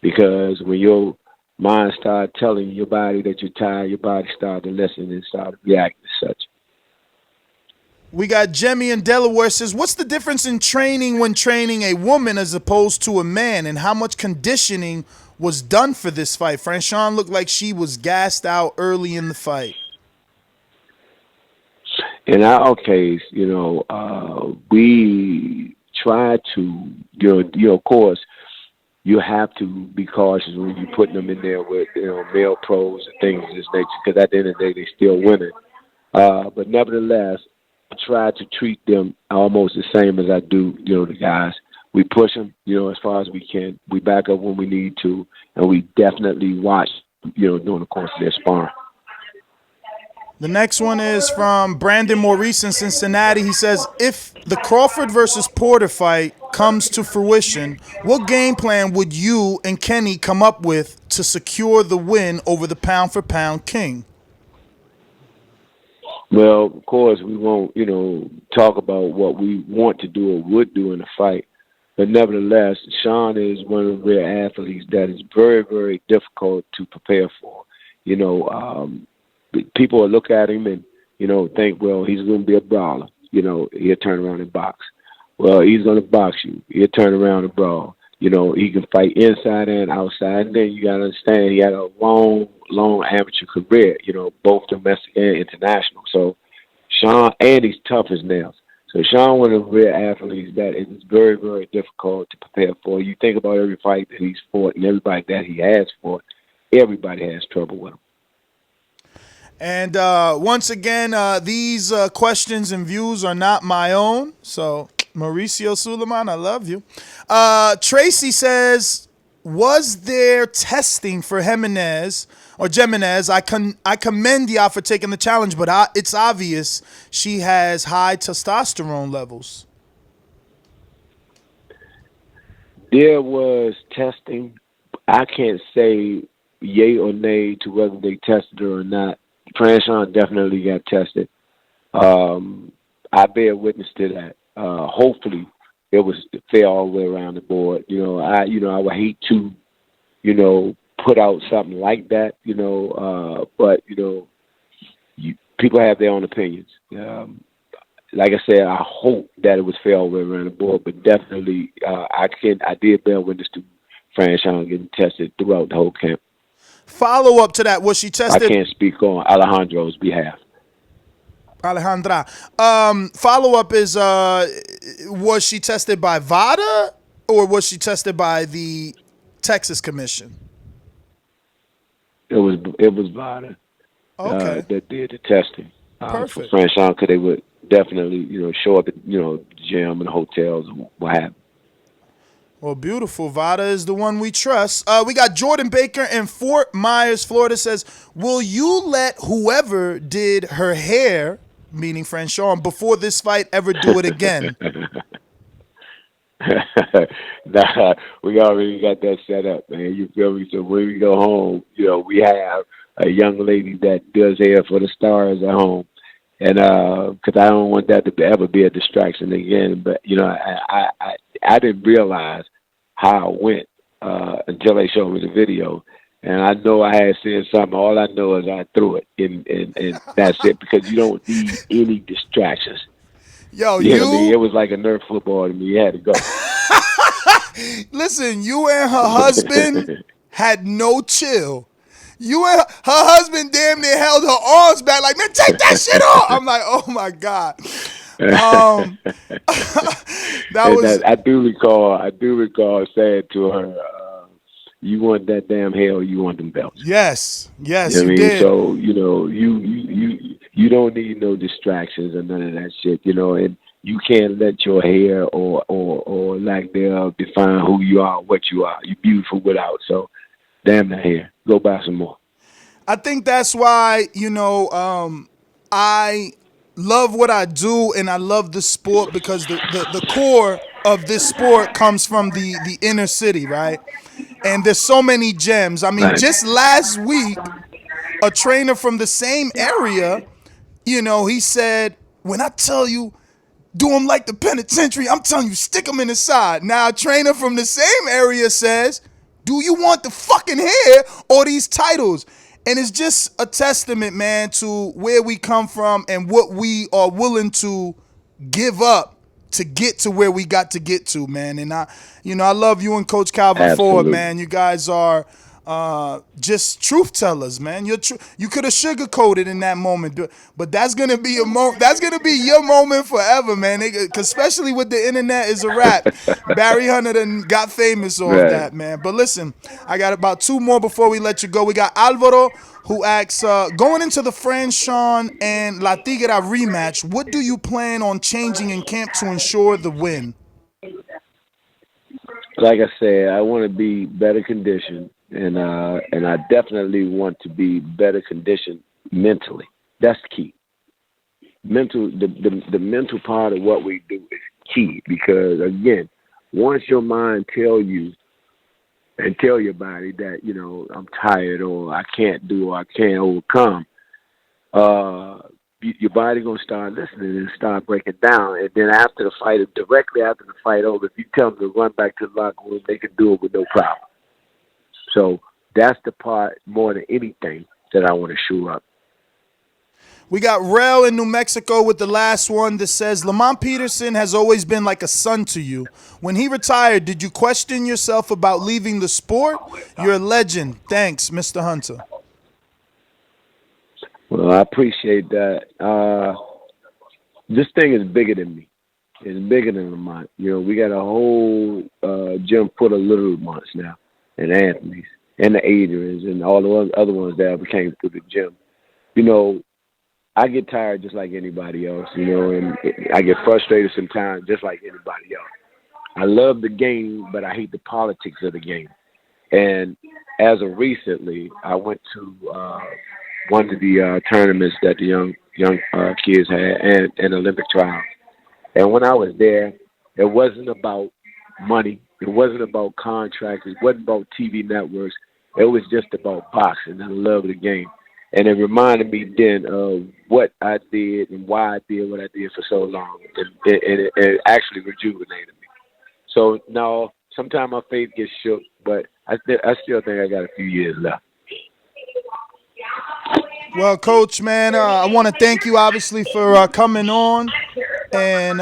Because when your mind starts telling your body that you're tired, your body starts to listen and start to react as such. We got Jemmy in Delaware says, "What's the difference in training when training a woman as opposed to a man, and how much conditioning was done for this fight? Franchon looked like she was gassed out early in the fight." In our case, you know, we try to, of course, you have to be cautious when you're putting them in there with, male pros and things of this nature, because at the end of the day, they're still women. But nevertheless, I try to treat them almost the same as I do, the guys. We push them, as far as we can. We back up when we need to, and we definitely watch, during the course of their sparring. The next one is from Brandon Maurice in Cincinnati. He says, "If the Crawford versus Porter fight comes to fruition, what game plan would you and Kenny come up with to secure the win over the pound-for-pound king?" Well, of course, we won't, talk about what we want to do or would do in a fight. But nevertheless, Sean is one of the rare athletes that is very, very difficult to prepare for. People will look at him and, think, well, he's going to be a brawler. He'll turn around and box. Well, he's going to box you. He'll turn around and brawl. He can fight inside and outside. And then you got to understand he had a long amateur career, both domestic and international. So Sean, and he's tough as nails. So Sean, one of the rare athletes that is very, very difficult to prepare for. You think about every fight that he's fought and everybody that he has fought, everybody has trouble with him. And once again, these questions and views are not my own. So, Mauricio Suleiman, I love you. Tracy says, "Was there testing for Jimenez? I commend Dia for taking the challenge, but it's obvious she has high testosterone levels." There was testing. I can't say yay or nay to whether they tested her or not. Franchon definitely got tested. I bear witness to that. Hopefully, it was fair all the way around the board. I would hate to, put out something like that. But people have their own opinions. Like I said, I hope that it was fair all the way around the board. But definitely, I did bear witness to Franchon getting tested throughout the whole camp. Follow up to that, was she tested? I can't speak on Alejandro's behalf. Alejandra. Follow up is, was she tested by VADA or was she tested by the Texas Commission? It was VADA. Okay. That did the testing. Perfect. For Franchon, because they would definitely, show up at, the gym and hotels and what have you. Well, beautiful. VADA is the one we trust. We got Jordan Baker in Fort Myers, Florida says, "Will you let whoever did her hair, meaning Franchon, before this fight ever do it again?" Nah, we already got that set up, man. You feel me? So when we go home, we have a young lady that does hair for the stars at home. And because I don't want that to ever be a distraction again. But, I didn't realize how it went until they showed me the video. And I know I had seen something. All I know is I threw it, and that's it, because you don't need any distractions. Yo, you know what I mean? It was like a Nerf football to me. You had to go. Listen, you and her husband had no chill. You and her husband damn near held her arms back like, "Man, take that shit off." I'm like, oh my God. I do recall saying to her, You want that damn hair or you want them belts. Yes, yes, you know you what I mean? did. So, you don't need no distractions or none of that shit, and you can't let your hair or lack thereof define who you are, what you are. You're beautiful without. So, damn that hair. Go buy some more. I think that's why, I love what I do and I love the sport because the core of this sport comes from the inner city, right? And there's so many gems. I mean, Right. just last week, a trainer from the same area, he said, when I tell you, do them like the penitentiary, I'm telling you, stick them in the side. Now, a trainer from the same area says, do you want the fucking hair or these titles? And it's just a testament, man, to where we come from and what we are willing to give up to get to where we got to get to, man. And I love you and Coach Calvin Ford, man. You guys are just truth tellers, man. You could have sugarcoated in that moment, but that's gonna be that's gonna be your moment forever, man. Especially with the internet is a wrap. Barry Hunter done got famous off that, man. But listen, I got about 2 more before we let you go. We got Alvaro, who asks, going into the Franchon and La Tigra rematch, what do you plan on changing in camp to ensure the win? Like I said, I want to be better conditioned, and I definitely want to be better conditioned mentally. That's key. The mental part of what we do is key because, again, once your mind tell you and tell your body that, I'm tired or I can't do or I can't overcome, your body going to start listening and start breaking down. And then after the fight, directly after the fight over, if you tell them to run back to the locker room, they can do it with no problem. So that's the part more than anything that I want to shore up. We got Rel in New Mexico with the last one that says, Lamont Peterson has always been like a son to you. When he retired, did you question yourself about leaving the sport? You're a legend. Thanks, Mr. Hunter. Well, I appreciate that. This thing is bigger than me. It's bigger than Lamont. We got a whole gym full of little Lamonts now, and Anthony's, and the Adrians, and all the other ones that came through the gym. I get tired just like anybody else, and I get frustrated sometimes just like anybody else. I love the game, but I hate the politics of the game. And as of recently, I went to one of the tournaments that the young kids had and Olympic trials. And when I was there, it wasn't about money. It wasn't about contracts. It wasn't about TV networks. It was just about boxing and the love of the game. And it reminded me then of what I did and why I did what I did for so long. And it actually rejuvenated me. So now, sometimes my faith gets shook, but I still think I got a few years left. Well, Coach, man, I want to thank you, obviously, for coming on. And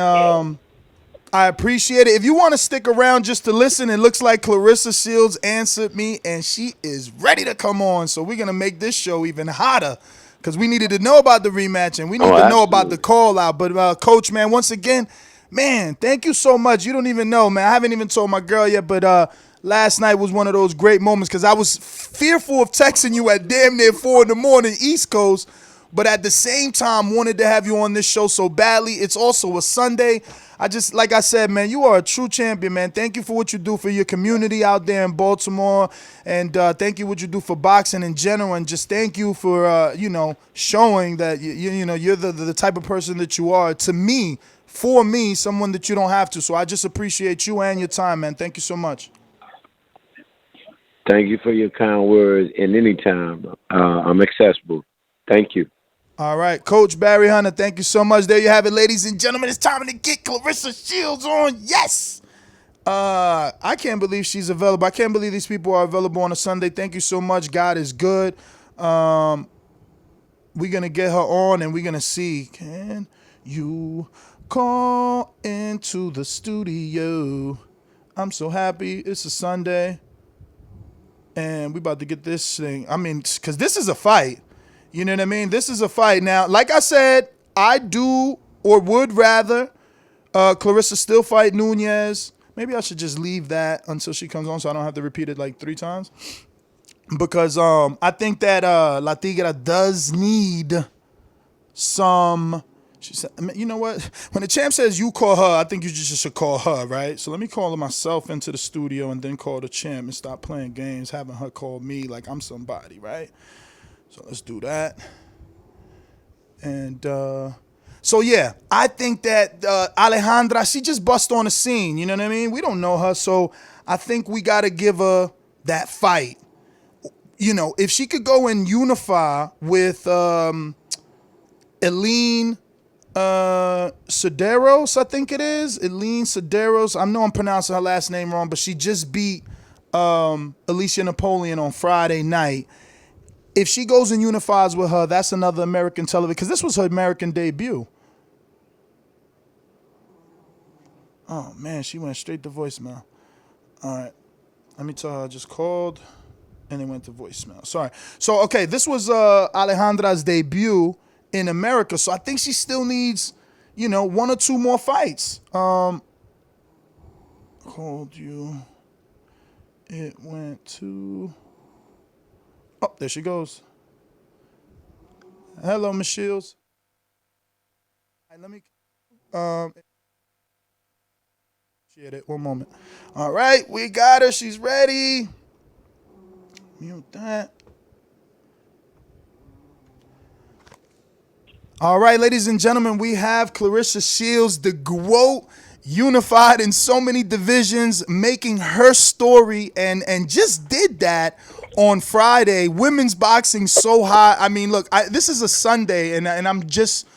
I appreciate it. If you want to stick around just to listen, it looks like Claressa Shields answered me, and she is ready to come on. So we're going to make this show even hotter because we needed to know about the rematch, and we need to know about the call-out. But, Coach, man, once again, man, thank you so much. You don't even know, man. I haven't even told my girl yet, but last night was one of those great moments because I was fearful of texting you at damn near 4 in the morning, East Coast, but at the same time wanted to have you on this show so badly. It's also a Sunday. Like I said, man, you are a true champion, man. Thank you for what you do for your community out there in Baltimore, and thank you for what you do for boxing in general, and just thank you for, showing that, you're the type of person that you are to me, for me, someone that you don't have to. So I just appreciate you and your time, man. Thank you so much. Thank you for your kind words, and anytime I'm accessible. Thank you. All right, Coach Barry Hunter, thank you so much. There you have it, ladies and gentlemen. It's time to get Claressa Shields on. Yes! I can't believe she's available. I can't believe these people are available on a Sunday. Thank you so much. God is good. We're going to get her on, and we're going to see. Can you call into the studio? I'm so happy. It's a Sunday, and we about to get this thing. I mean, because this is a fight. You know what I mean? This is a fight. Now, like I said, I do or would rather Claressa still fight Nunes maybe I should just leave that until she comes on so I don't have to repeat it like 3 times. Because I think that La Tigra does need some. She said, you know what? When the champ says you call her, I think you just should call her, right? So let me call her myself into the studio and then call the champ and stop playing games, having her call me like I'm somebody, right? So let's do that. And so yeah, I think that Alejandra, she just bust on the scene. You know what I mean? We don't know her, so I think we got to give her that fight. You know, if she could go and unify with Eileen Cederos, I think it is. Eileen Cederos. I know I'm pronouncing her last name wrong, but she just beat Alicia Napoleon on Friday night. If she goes and unifies with her, that's another American television, because this was her American debut. Oh, man, she went straight to voicemail. All right. Let me tell her I just called. And it went to voicemail. Sorry. So, okay, this was Alejandra's debut in America. So I think she still needs, 1 or 2 more fights. Called you. It went to. Oh, there she goes. Hello, Ms. Shields. All right, let me. Share it. One moment. All right, we got her. She's ready. Mute that. All right, ladies and gentlemen, we have Claressa Shields, the GOAT, unified in so many divisions, making her story, and just did that on Friday. Women's boxing so hot. I mean, look, this is a Sunday, and I'm just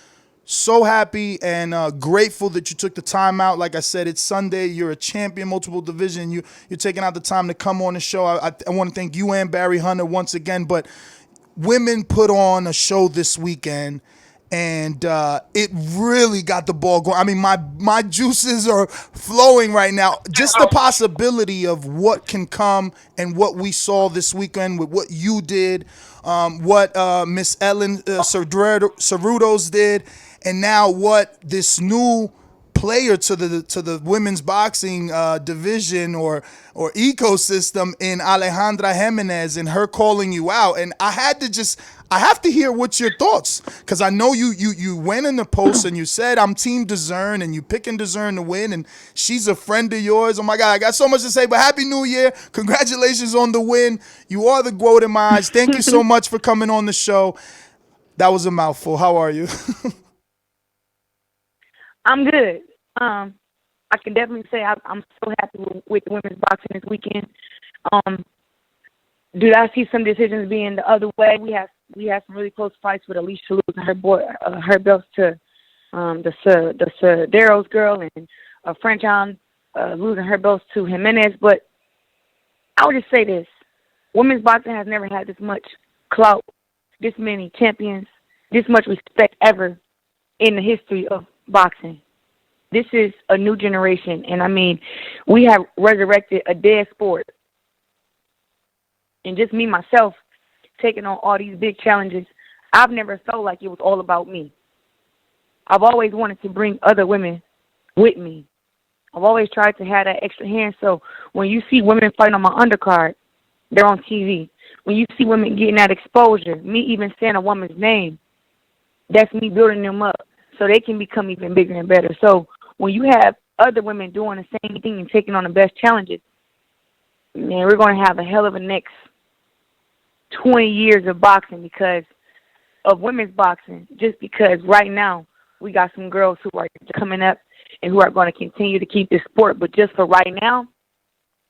so happy and grateful that you took the time out. Like I said, it's Sunday. You're a champion, multiple division. You're taking out the time to come on the show. I want to thank you and Barry Hunter once again. But women put on a show this weekend, and it really got the ball going. I mean, my juices are flowing right now. Just the possibility of what can come and what we saw this weekend with what you did, what Miss Ellen Cerrutos did, and now what this new player to the women's boxing division or ecosystem in Alejandra Jimenez, and her calling you out. And I have to hear what's your thoughts, because I know you went in the post and you said I'm Team Dezurn and you picking Dezurn to win, and she's a friend of yours. Oh my God, I got so much to say, but Happy New Year. Congratulations on the win. You are the GOAT in my eyes. Thank you so much for coming on the show. That was a mouthful. How are you? I'm good. I can definitely say I'm so happy with women's boxing this weekend. Do I see some decisions being the other way? We had some really close fights with Alicia losing her belts to the Cederos girl, and Franchon losing her belts to Jimenez. But I would just say this: women's boxing has never had this much clout, this many champions, this much respect ever in the history of boxing. This is a new generation, and I mean, we have resurrected a dead sport. And just me, myself, taking on all these big challenges, I've never felt like it was all about me. I've always wanted to bring other women with me. I've always tried to have that extra hand, so when you see women fighting on my undercard, they're on TV. When you see women getting that exposure, me even saying a woman's name, that's me building them up so they can become even bigger and better. So when you have other women doing the same thing and taking on the best challenges, man, we're going to have a hell of a next 20 years of boxing because of women's boxing, just because right now we got some girls who are coming up and who are going to continue to keep this sport. But just for right now,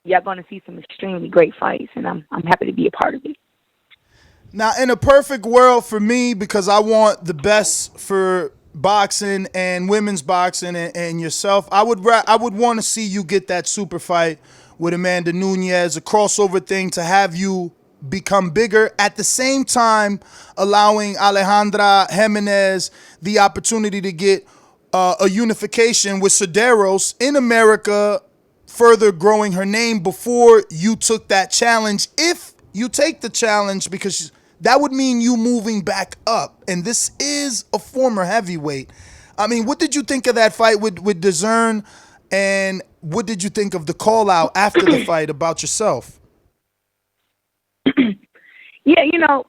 y'all going to see some extremely great fights, and I'm happy to be a part of it. Now, in a perfect world for me, because I want the best for boxing and women's boxing and yourself, I would want to see you get that super fight with Amanda Nunes, a crossover thing to have you become bigger, at the same time allowing Alejandra Jimenez the opportunity to get a unification with Cederos in America, further growing her name before you took that challenge. If you take the challenge, because that would mean you moving back up, and this is a former heavyweight. I mean, what did you think of that fight with Dezurn? And what did you think of the call out after the fight about yourself? Yeah,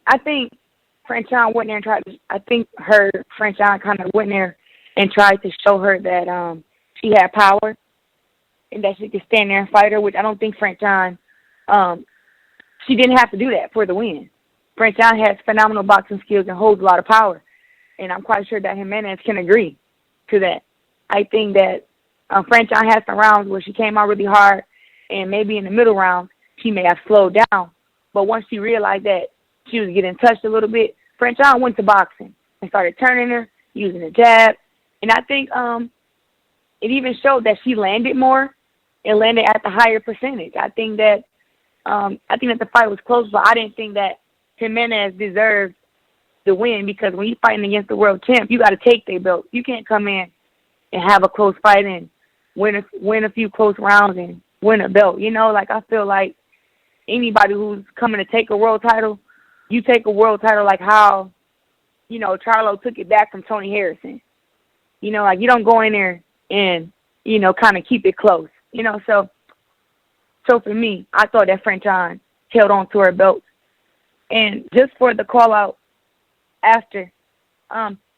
I think Franchon went there and Franchon kind of went there and tried to show her that she had power and that she could stand there and fight her, which I don't think Franchon, she didn't have to do that for the win. Franchon has phenomenal boxing skills and holds a lot of power, and I'm quite sure that Jimenez can agree to that. I think that Franchon had some rounds where she came out really hard, and maybe in the middle rounds she may have slowed down. But once she realized that she was getting touched a little bit, Franchon went to boxing and started turning her, using the jab. And I think it even showed that she landed more and landed at the higher percentage. I think that the fight was close, but I didn't think that Jimenez deserved the win, because when you're fighting against the world champ, you got to take their belt. You can't come in and have a close fight and win a few close rounds and win a belt. I feel like anybody who's coming to take a world title, you take a world title like how, Charlo took it back from Tony Harrison. You don't go in there and, kind of keep it close. So for me, I thought that Franchon held on to her belt. And just for the call out after,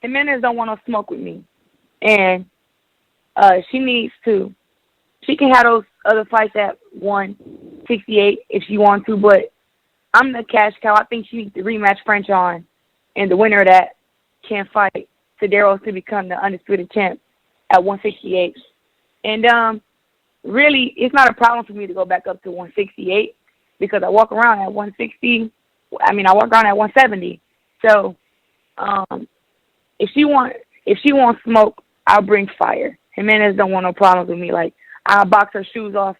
Jimenez don't want no smoke with me. And she can have those other fights at 168 if she wants to, but I'm the cash cow. I think she needs to rematch Franchon, and the winner of that can fight Cedero to become the undisputed champ at 168. And really, it's not a problem for me to go back up to 168 because I walk around at 160. I walk around at 170. So if she wants smoke, I'll bring fire. Jimenez don't want no problems with me. Like, I'll box her shoes off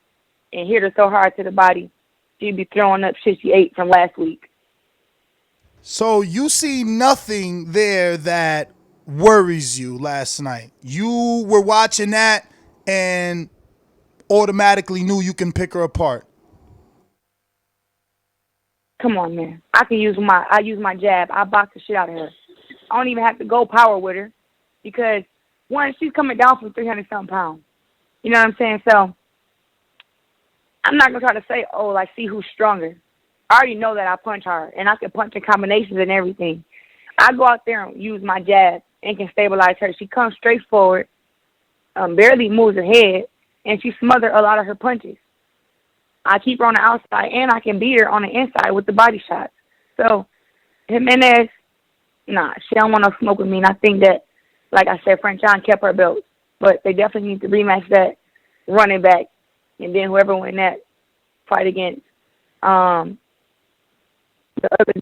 and hit her so hard to the body, she'd be throwing up shit she ate from last week. So you see nothing there that worries you last night. You were watching that and automatically knew you can pick her apart. Come on, man. I use my jab. I box the shit out of her. I don't even have to go power with her because, one, she's coming down from 300-something pounds. You know what I'm saying? So I'm not going to try to say, see who's stronger. I already know that I punch hard, and I can punch in combinations and everything. I go out there and use my jab and can stabilize her. She comes straight forward, barely moves her head, and she smothers a lot of her punches. I keep her on the outside, and I can beat her on the inside with the body shots. So Jimenez, she don't want no smoke with me, and I think that, like I said, Franchon kept her belt. But they definitely need to rematch that running back, and then whoever win that fight against the other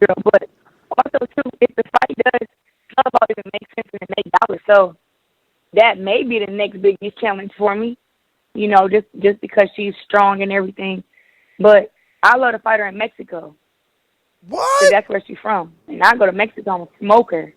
girl. But also, too, if the fight does, club even make sense and make dollars. So that may be the next biggest challenge for me, just because she's strong and everything. But I love to fight her in Mexico. What? So that's where she's from. And I go to Mexico and smoke her.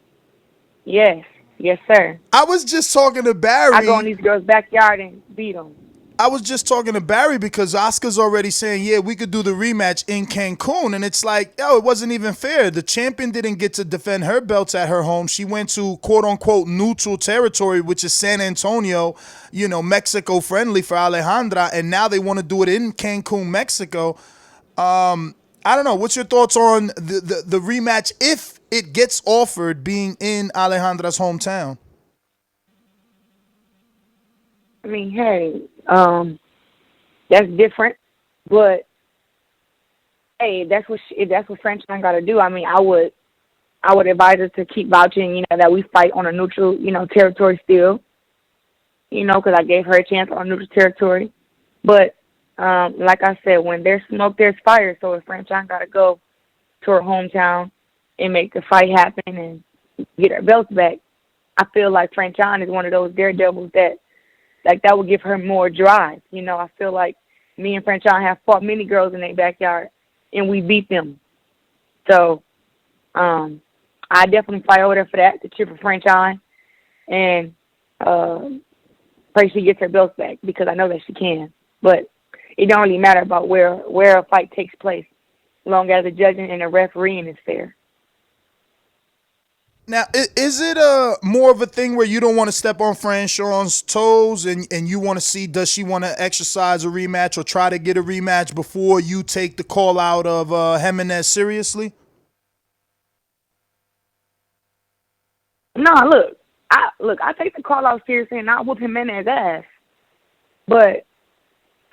Yes. Yes, sir. I was just talking to Barry. I go in these girls' backyard and beat them. I was just talking to Barry because Oscar's already saying, yeah, we could do the rematch in Cancun. And it's like, it wasn't even fair. The champion didn't get to defend her belts at her home. She went to quote-unquote neutral territory, which is San Antonio, Mexico friendly for Alejandra. And now they want to do it in Cancun, Mexico. I don't know. What's your thoughts on the rematch if it gets offered being in Alejandra's hometown? Hey, that's different, but hey, that's what Franchon got to do. I would advise her to keep vouching, that we fight on a neutral, territory still, because I gave her a chance on neutral territory. But like I said, when there's smoke, there's fire. So if Franchon got to go to her hometown and make the fight happen and get her belts back, I feel like Franchon is one of those daredevils that would give her more drive. I feel like me and Franchon have fought many girls in their backyard, and we beat them. So I definitely fight over there for that, to cheer for Franchon, and pray she gets her belts back because I know that she can. But it don't really matter about where a fight takes place, as long as the judging and the refereeing is fair. Now, is it more of a thing where you don't want to step on Franchon's toes and you want to see, does she want to exercise a rematch or try to get a rematch before you take the call out of Jimenez seriously? No, I take the call out seriously and I whoop Jimenez's ass. But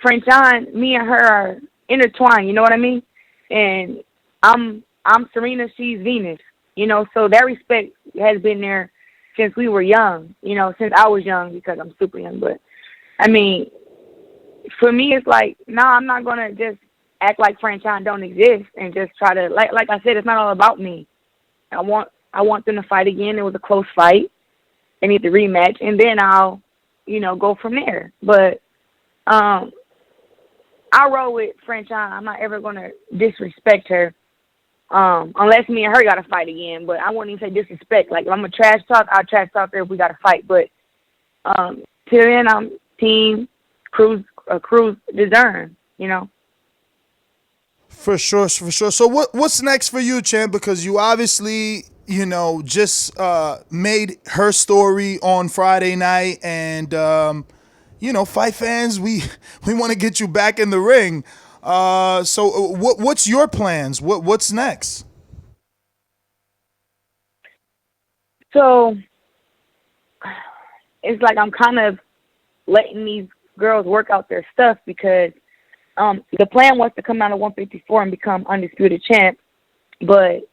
Franchon, me and her are intertwined, you know what I mean? And I'm Serena, she's Venus. You know, so that respect has been there since we were young, you know, since I was young because I'm super young. But, I mean, for me, it's like, I'm not going to just act like Franchon don't exist and just try to, like I said, it's not all about me. I want them to fight again. It was a close fight. They need the rematch, and then I'll, go from there. But I roll with Franchon. I'm not ever going to disrespect her. Unless me and her got to fight again, but I wouldn't even say disrespect. Like, if I'm a trash talk, I'll trash talk her if we got to fight. But till then, I'm team Crews-Dezurn, For sure. So what's next for you, champ? Because you obviously, just made her story on Friday night, and fight fans, we want to get you back in the ring. So what's your plans? What's next? So it's like I'm kind of letting these girls work out their stuff because the plan was to come out of 154 and become undisputed champ, but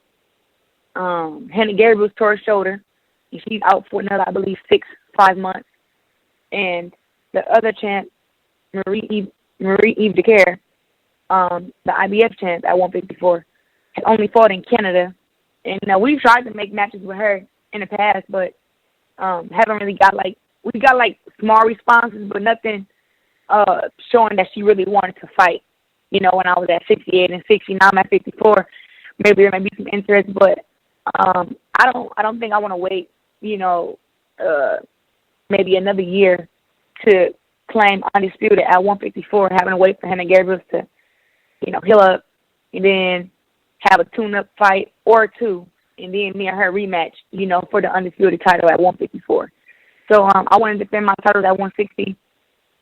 Hannah Gabriel's tore her shoulder, and she's out for another, I believe, 5 months. And the other champ, Marie-Eve DeCare, the IBF champ at 154, had only fought in Canada. And we've tried to make matches with her in the past, but haven't really got we got small responses, but nothing showing that she really wanted to fight. When I was at 68 and 60, now I'm at 54. Maybe there might be some interest, but I don't think I want to wait, maybe another year to claim undisputed at 154, having to wait for Hannah Gabriel to, heal up, and then have a tune-up fight or two, and then me and her rematch, for the undisputed title at 154. So I want to defend my title at 160,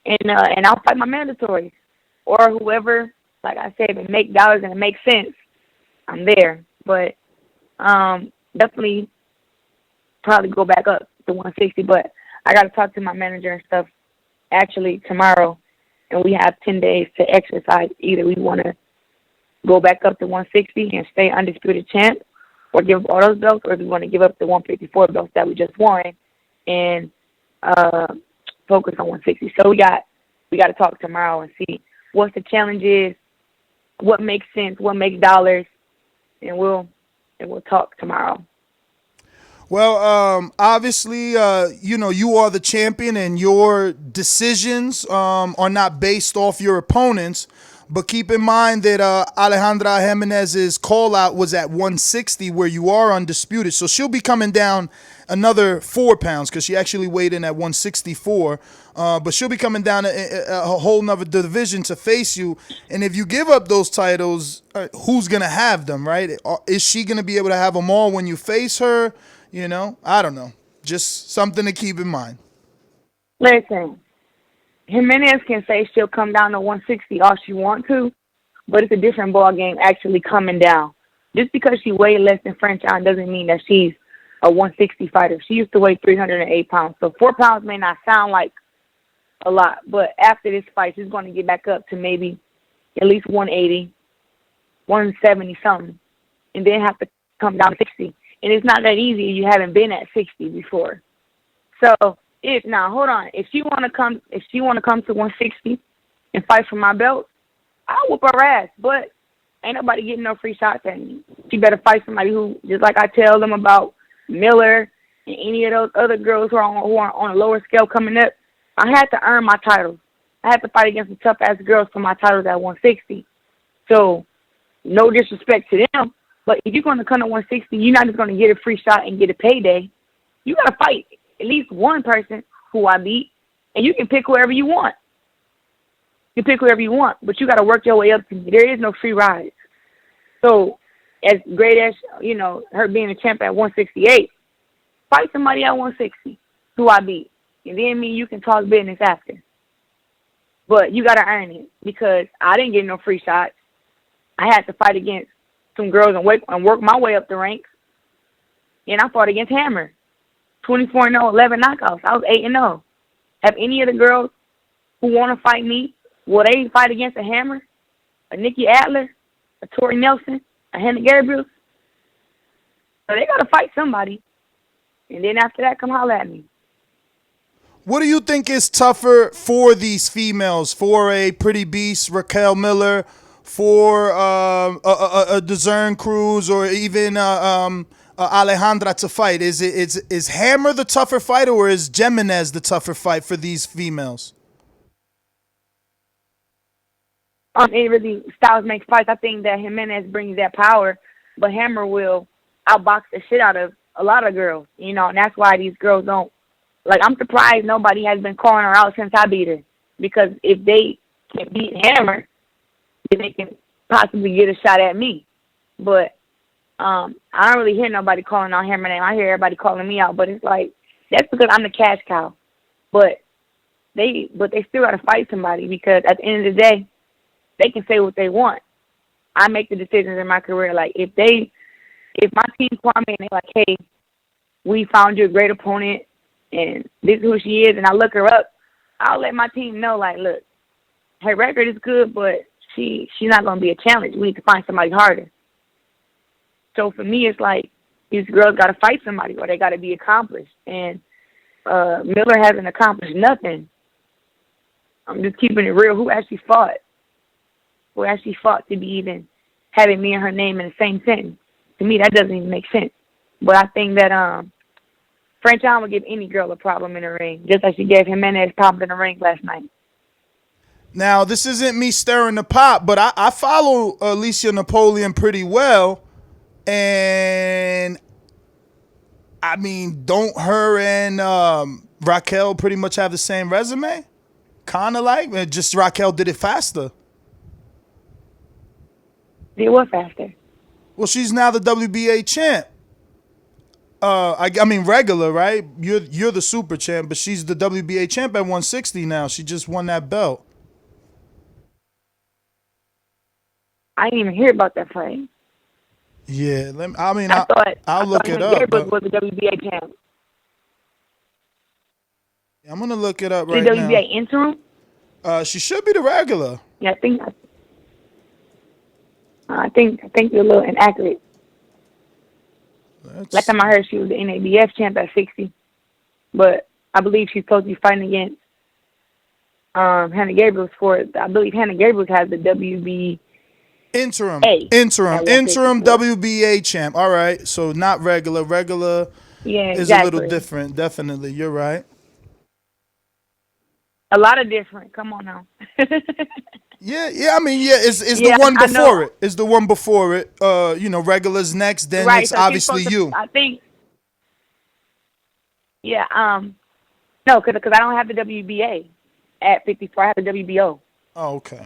and I'll fight my mandatories or whoever. Like I said, if it makes dollars and it makes sense, I'm there. But definitely probably go back up to 160. But I got to talk to my manager and stuff actually tomorrow, and we have 10 days to exercise. Either we want to go back up to 160 and stay undisputed champ, or give up all those belts, or if we want to give up the 154 belts that we just won and focus on 160. So we got to talk tomorrow and see what the challenge is, what makes sense, what makes dollars, and we'll talk tomorrow. Well, obviously, you are the champion, and your decisions are not based off your opponents. But keep in mind that Alejandra Jimenez's call-out was at 160, where you are undisputed. So she'll be coming down another 4 pounds because she actually weighed in at 164. But she'll be coming down a whole nother division to face you. And if you give up those titles, who's going to have them, right? Is she going to be able to have them all when you face her? I don't know. Just something to keep in mind. Listen, Jimenez can say she'll come down to 160 all she wants to, but it's a different ball game actually coming down. Just because she weighed less than Franchon doesn't mean that she's a 160 fighter. She used to weigh 308 pounds, so 4 pounds may not sound like a lot, but after this fight, she's going to get back up to maybe at least 180, 170 something, and then have to come down to 60. And it's not that easy if you haven't been at 60 before. So if she wanna come to 160 and fight for my belt, I'll whoop her ass. But ain't nobody getting no free shots at me. She better fight somebody who, just like I tell them about Miller and any of those other girls who are on a lower scale coming up. I had to earn my titles. I had to fight against the tough ass girls for my titles at 160. So no disrespect to them. But if you're going to come to 160, you're not just going to get a free shot and get a payday. You got to fight at least one person who I beat, and you can pick whoever you want. You pick whoever you want, but you got to work your way up to me. There is no free rides. So as great as, her being a champ at 168, Fight somebody at 160 who I beat. And then me, you can talk business after. But you got to earn it because I didn't get no free shots. I had to fight against some girls and work my way up the ranks. And I fought against Hammer. 24-0, 11 knockouts. I was 8-0. Have any of the girls who want to fight me, will they fight against a Hammer, a Nikki Adler, a Tori Nelson, a Hannah Gabriel? So they got to fight somebody. And then after that, come holler at me. What do you think is tougher for these females, for a Pretty Beast, Raquel Miller, for a Dezurn Crews, or even Alejandra to fight? Is Hammer the tougher fighter, or is Jimenez the tougher fight for these females? It really styles make fights. I think that Jimenez brings that power, but Hammer will outbox the shit out of a lot of girls, you know, and that's why these girls don't. Like, I'm surprised nobody has been calling her out since I beat her, because if they can beat Hammer, then they can possibly get a shot at me. But I don't really hear nobody calling out Hammer name. I hear everybody calling me out, but it's like, that's because I'm the cash cow. But they still got to fight somebody, because at the end of the day, they can say what they want. I make the decisions in my career. Like, if my team call me and they're like, hey, we found you a great opponent, and this is who she is, and I look her up, I'll let my team know, like, look, her record is good, but she's not going to be a challenge. We need to find somebody harder. So for me, it's like these girls got to fight somebody, or they got to be accomplished. And Miller hasn't accomplished nothing. I'm just keeping it real. Who actually fought? Who actually fought to be even having me and her name in the same sentence? To me, that doesn't even make sense. But I think that Franchon would give any girl a problem in the ring, just like she gave Jimenez problems in the ring last night. Now, this isn't me stirring the pot, but I follow Alicia Napoleon pretty well. And, I mean, don't her and Raquel pretty much have the same resume? Kind of like, just Raquel did it faster. Did what faster? Well, she's now the WBA champ. I mean, regular, right? You're the super champ, but she's the WBA champ at 160 now. She just won that belt. I didn't even hear about that fight. Yeah, I'll look it up. Gabriel was the WBA champ. I'm gonna look it up right now. The now. WBA interim? She should be the regular. Yeah, I think you're a little inaccurate. Last time I heard, she was the NABF champ at 60, but I believe she's supposed to be fighting against Hannah Gabriel for it. I believe Hannah Gabriel has the WBA. Interim WBA champ. All right, so not regular. Regular is a little different. Definitely, you're right. A lot of different. Come on now. Yeah. I mean, it's the one before it. It's the one before it. Regular's next. Then right, it's so obviously you. I think. Yeah. No, because I don't have the WBA at 54. I have the WBO. Oh, okay.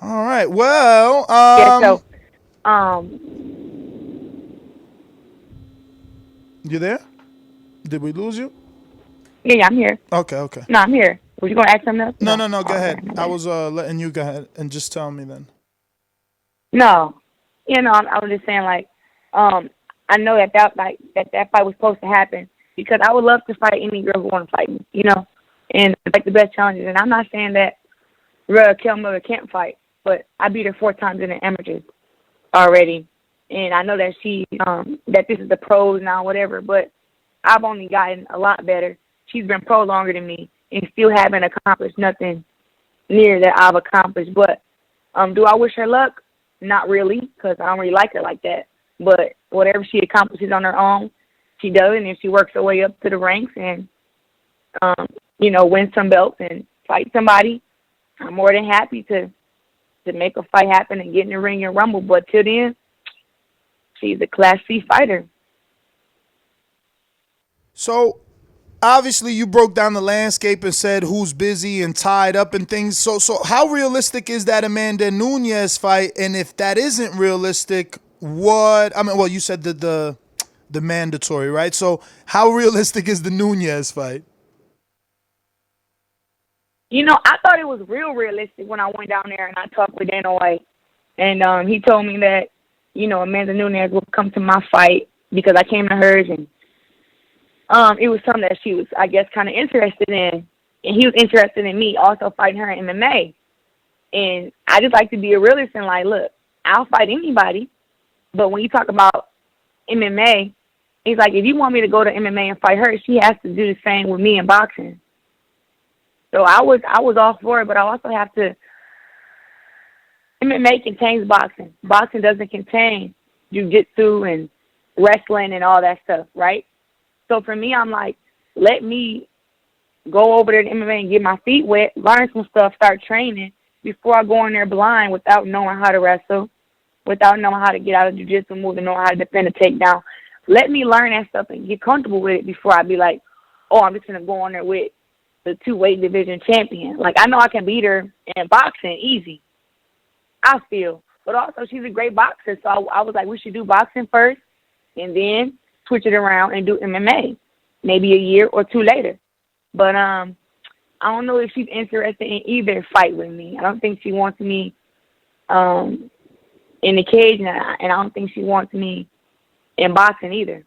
All right. Well. You there? Did we lose you? Yeah, I'm here. Okay. No, I'm here. Was you going to ask something else? No. Go ahead. I was letting you go ahead and just tell me then. No. I was just saying, like, I know that fight was supposed to happen, because I would love to fight any girl who want to fight me, and like the best challenges. And I'm not saying that Raquel Miller can't fight, but I beat her 4 times in the amateurs already. And I know that that this is the pros now, whatever, but I've only gotten a lot better. She's been pro longer than me and still haven't accomplished nothing near that I've accomplished. But do I wish her luck? Not really, because I don't really like her like that. But whatever she accomplishes on her own, she does, and if she works her way up to the ranks and, win some belts and fight somebody, I'm more than happy to make a fight happen and get in the ring and rumble. But till then, she's a Class C fighter. So, obviously, you broke down the landscape and said who's busy and tied up and things. So how realistic is that Amanda Nunes fight? And if that isn't realistic, you said the the mandatory, right? So how realistic is the Nunes fight? You know, I thought it was real realistic when I went down there and I talked with Dana White. And he told me that, you know, Amanda Nunes would come to my fight because I came to hers. And it was something that she was, I guess, kind of interested in. And he was interested in me also fighting her in MMA. And I just like to be a realist and like, look, I'll fight anybody. But when you talk about MMA, he's like, if you want me to go to MMA and fight her, she has to do the same with me in boxing. So I was all for it, but I also have to. MMA contains boxing. Boxing doesn't contain jiu-jitsu and wrestling and all that stuff, right? So for me, I'm like, let me go over there to MMA and get my feet wet, learn some stuff, start training before I go in there blind without knowing how to wrestle, without knowing how to get out of jiu-jitsu move and know how to defend a takedown. Let me learn that stuff and get comfortable with it before I be like, oh, I'm just going to go in there with the 2-weight division champion. Like, I know I can beat her in boxing easy, I feel. But also, she's a great boxer, so I was like, we should do boxing first and then switch it around and do MMA maybe a year or two later. But I don't know if she's interested in either fight with me. I don't think she wants me in the cage, and I don't think she wants me in boxing either.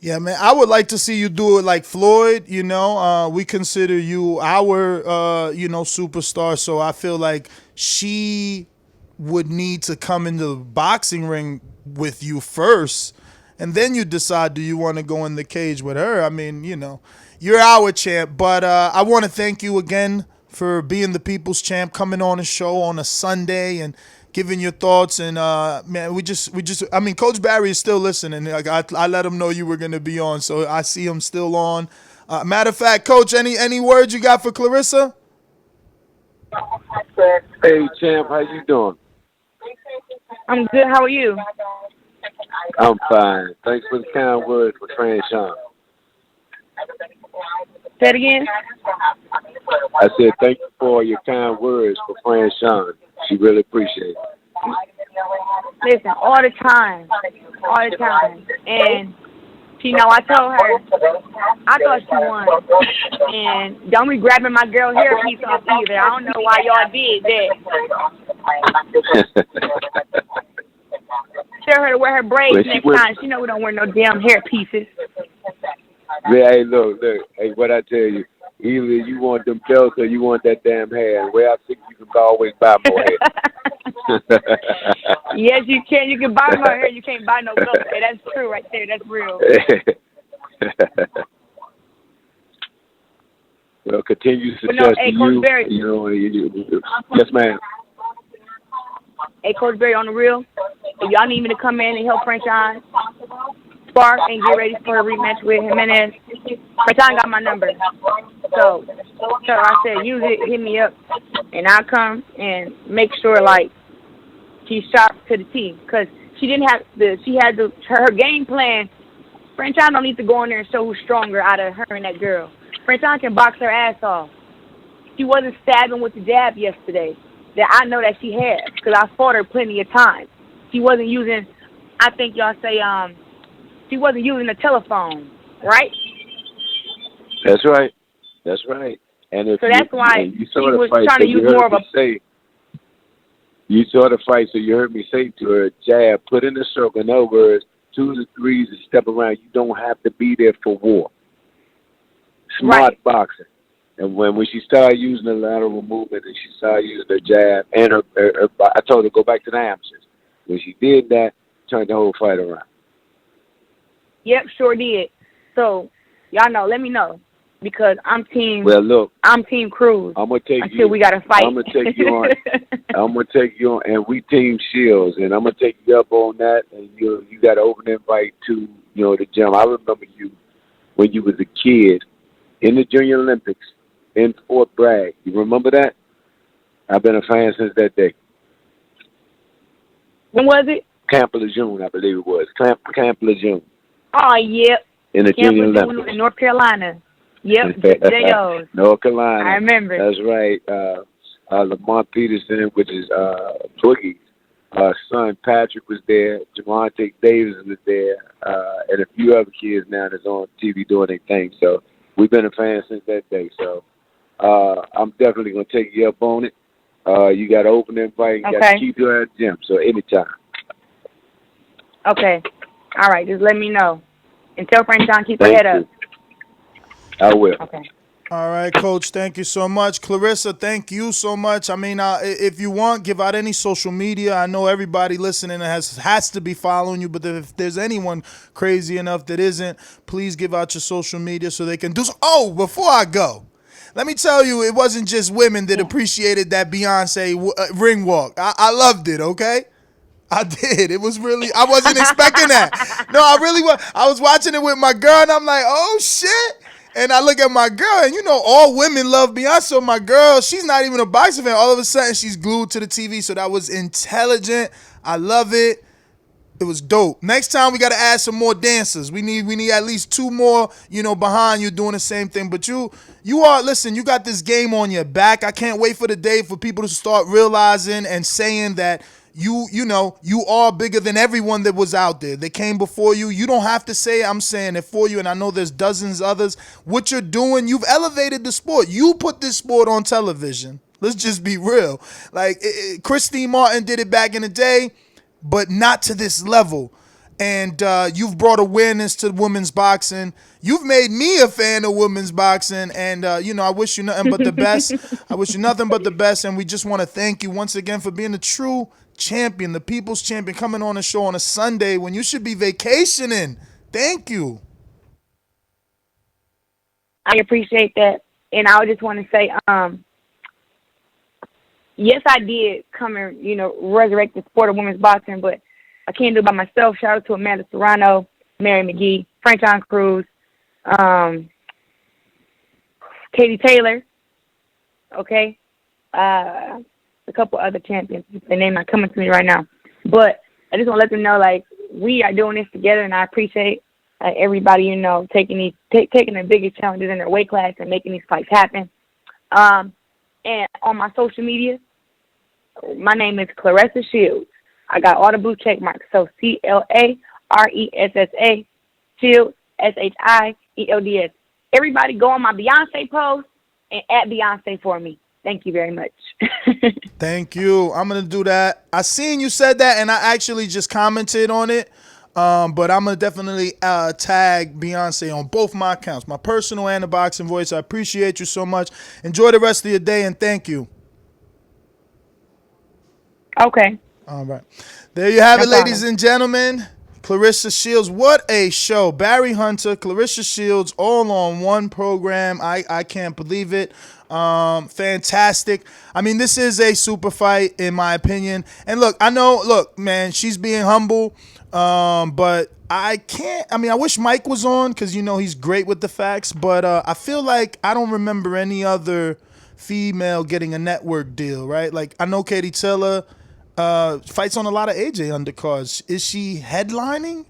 Yeah, man, I would like to see you do it like Floyd, you know. We consider you our, you know, superstar, so I feel like she would need to come into the boxing ring with you first, and then you decide, do you want to go in the cage with her? I mean, you know, you're our champ, but I want to thank you again for being the people's champ, coming on the show on a Sunday and giving your thoughts. And man, we just I mean, Coach Barry is still listening. Like, I let him know you were going to be on, so I see him still on. Matter of fact, Coach, any words you got for Claressa? Hey, champ, how you doing? I'm good. How are you? I'm fine. Thanks for the kind words for Franchon. Say it again? I said thank you for your kind words for Franchon. She really appreciates it. Listen, all the time. All the time. And, you know, I told her, I thought she won. And don't be grabbing my girl hairpiece off either. I don't know why y'all did that. Tell her to wear her braids next time. She know we don't wear no damn hair pieces. Yeah, hey, look. Hey, what I tell you, either you want them belts or you want that damn hair. And where I think you can always buy more hair. Yes, you can. You can buy more hair. You can't buy no belts. Hey, that's true right there. That's real. Well, continue success hey, to Coach you. Barry. You know, yes, ma'am. Hey, Coach Barry, on the real, if y'all need me to come in and help Franchon spar and get ready for a rematch with Jimenez, Franchon got my number. So I said, use it, hit me up, and I'll come and make sure, like, she's sharp to the T. Because she didn't have her game plan. Franchon don't need to go in there and show who's stronger out of her and that girl. Franchon can box her ass off. She wasn't stabbing with the jab yesterday that I know that she had, because I fought her plenty of times. She wasn't using, I think y'all say, she wasn't using the telephone, right? That's right. That's right. And if so that's why you she was trying to use more of a... You saw the fight, so you heard me say to her, jab, put in the circle. In other words, 2 to 3s and step around. You don't have to be there for war. Smart boxing. And when she started using the lateral movement and she started using her jab and her I told her to go back to the amateurs. When she did that, turned the whole fight around. Yep, sure did. So, y'all know, let me know. Because I'm team Crews. I'm gonna take until we gotta fight. I'm gonna take you on. I'm gonna take you on, and we team Shields, and I'm gonna take you up on that. And you got an open invite to the gym. I remember you when you was a kid in the Junior Olympics in Fort Bragg. You remember that? I've been a fan since that day. When was it? Camp Lejeune, I believe it was. Camp Lejeune. Oh, yep. In the Junior Olympics in North Carolina. Yep, J.O.'s. North Carolina. I remember. That's right. Lamont Peterson, which is Boogie. son Patrick was there, Javante Davis was there, and a few other kids now that's on TV doing their thing. So we've been a fan since that day. So I'm definitely gonna take you up on it. You got to open invite. You got to keep you at the gym. So anytime. Okay. All right. Just let me know. And tell Franchon keep her head up. I will. Okay. All right, Coach. Thank you so much. Claressa, thank you so much. I mean, if you want, give out any social media. I know everybody listening has to be following you, but if there's anyone crazy enough that isn't, please give out your social media so they can do so. Oh, before I go, let me tell you, it wasn't just women that appreciated that Beyonce ring walk. I loved it, okay? I did. It was really, I wasn't expecting that. No, I really was. I was watching it with my girl, and I'm like, oh, shit. And I look at my girl, and you know, all women love Beyonce. So my girl, she's not even a boxing fan. All of a sudden, she's glued to the TV. So that was intelligent. I love it. It was dope. Next time, we got to add some more dancers. We need at least 2 more, you know, behind you doing the same thing. But you are, listen, you got this game on your back. I can't wait for the day for people to start realizing and saying that you know, you are bigger than everyone that was out there. They came before you. You don't have to say it. I'm saying it for you, and I know there's dozens others. What you're doing, you've elevated the sport. You put this sport on television. Let's just be real. Like, Christine Martin did it back in the day, but not to this level. And you've brought awareness to women's boxing. You've made me a fan of women's boxing. And, you know, I wish you nothing but the best. I wish you nothing but the best. And we just want to thank you once again for being a true champion, the people's champion, coming on the show on a Sunday when you should be vacationing. Thank you. I appreciate that. And I just want to say, yes, I did come and, you know, resurrect the sport of women's boxing, but I can't do it by myself. Shout out to Amanda Serrano, Mary McGee, Franchon Crews, Katie Taylor, okay? A couple other champions. Their name not coming to me right now. But I just want to let them know, like, we are doing this together, and I appreciate everybody, you know, taking the biggest challenges in their weight class and making these fights happen. And on my social media, my name is Claressa Shields. I got all the blue check marks. So CLARESSA, Shields, SHIELDS. Everybody go on my Beyonce post and at Beyonce for me. Thank you very much. Thank you. I'm going to do that. I seen you said that, and I actually just commented on it. But I'm going to definitely tag Beyonce on both my accounts, my personal and the Boxing Voice. I appreciate you so much. Enjoy the rest of your day, and thank you. Okay. All right. There you have it, ladies and gentlemen. Claressa Shields. What a show. Barry Hunter, Claressa Shields, all on one program. I can't believe it. Fantastic. I mean, this is a super fight, in my opinion. And look, man, she's being humble. But I wish Mike was on because, you know, he's great with the facts. But I feel like I don't remember any other female getting a network deal, right? Like, I know Katie Taylor fights on a lot of AJ undercards. Is she headlining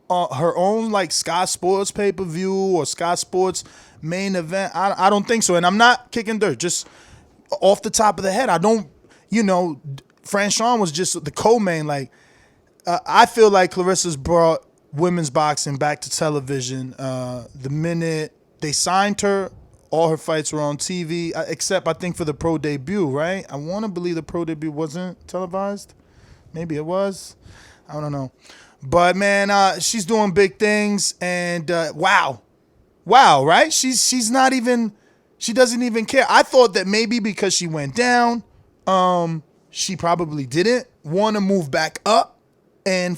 her own, like, Sky Sports pay-per-view or Sky Sports main event? I don't think so. And I'm not kicking dirt. Just off the top of the head, I don't, you know, Franchon was just the co-main. Like, I feel like Claressa's brought women's boxing back to television. The minute they signed her, all her fights were on TV, except I think for the pro debut, right? I want to believe the pro debut wasn't televised. Maybe it was. I don't know. But, man, she's doing big things. And, wow, right? She's not even, she doesn't even care. I thought that maybe because she went down, she probably didn't want to move back up. And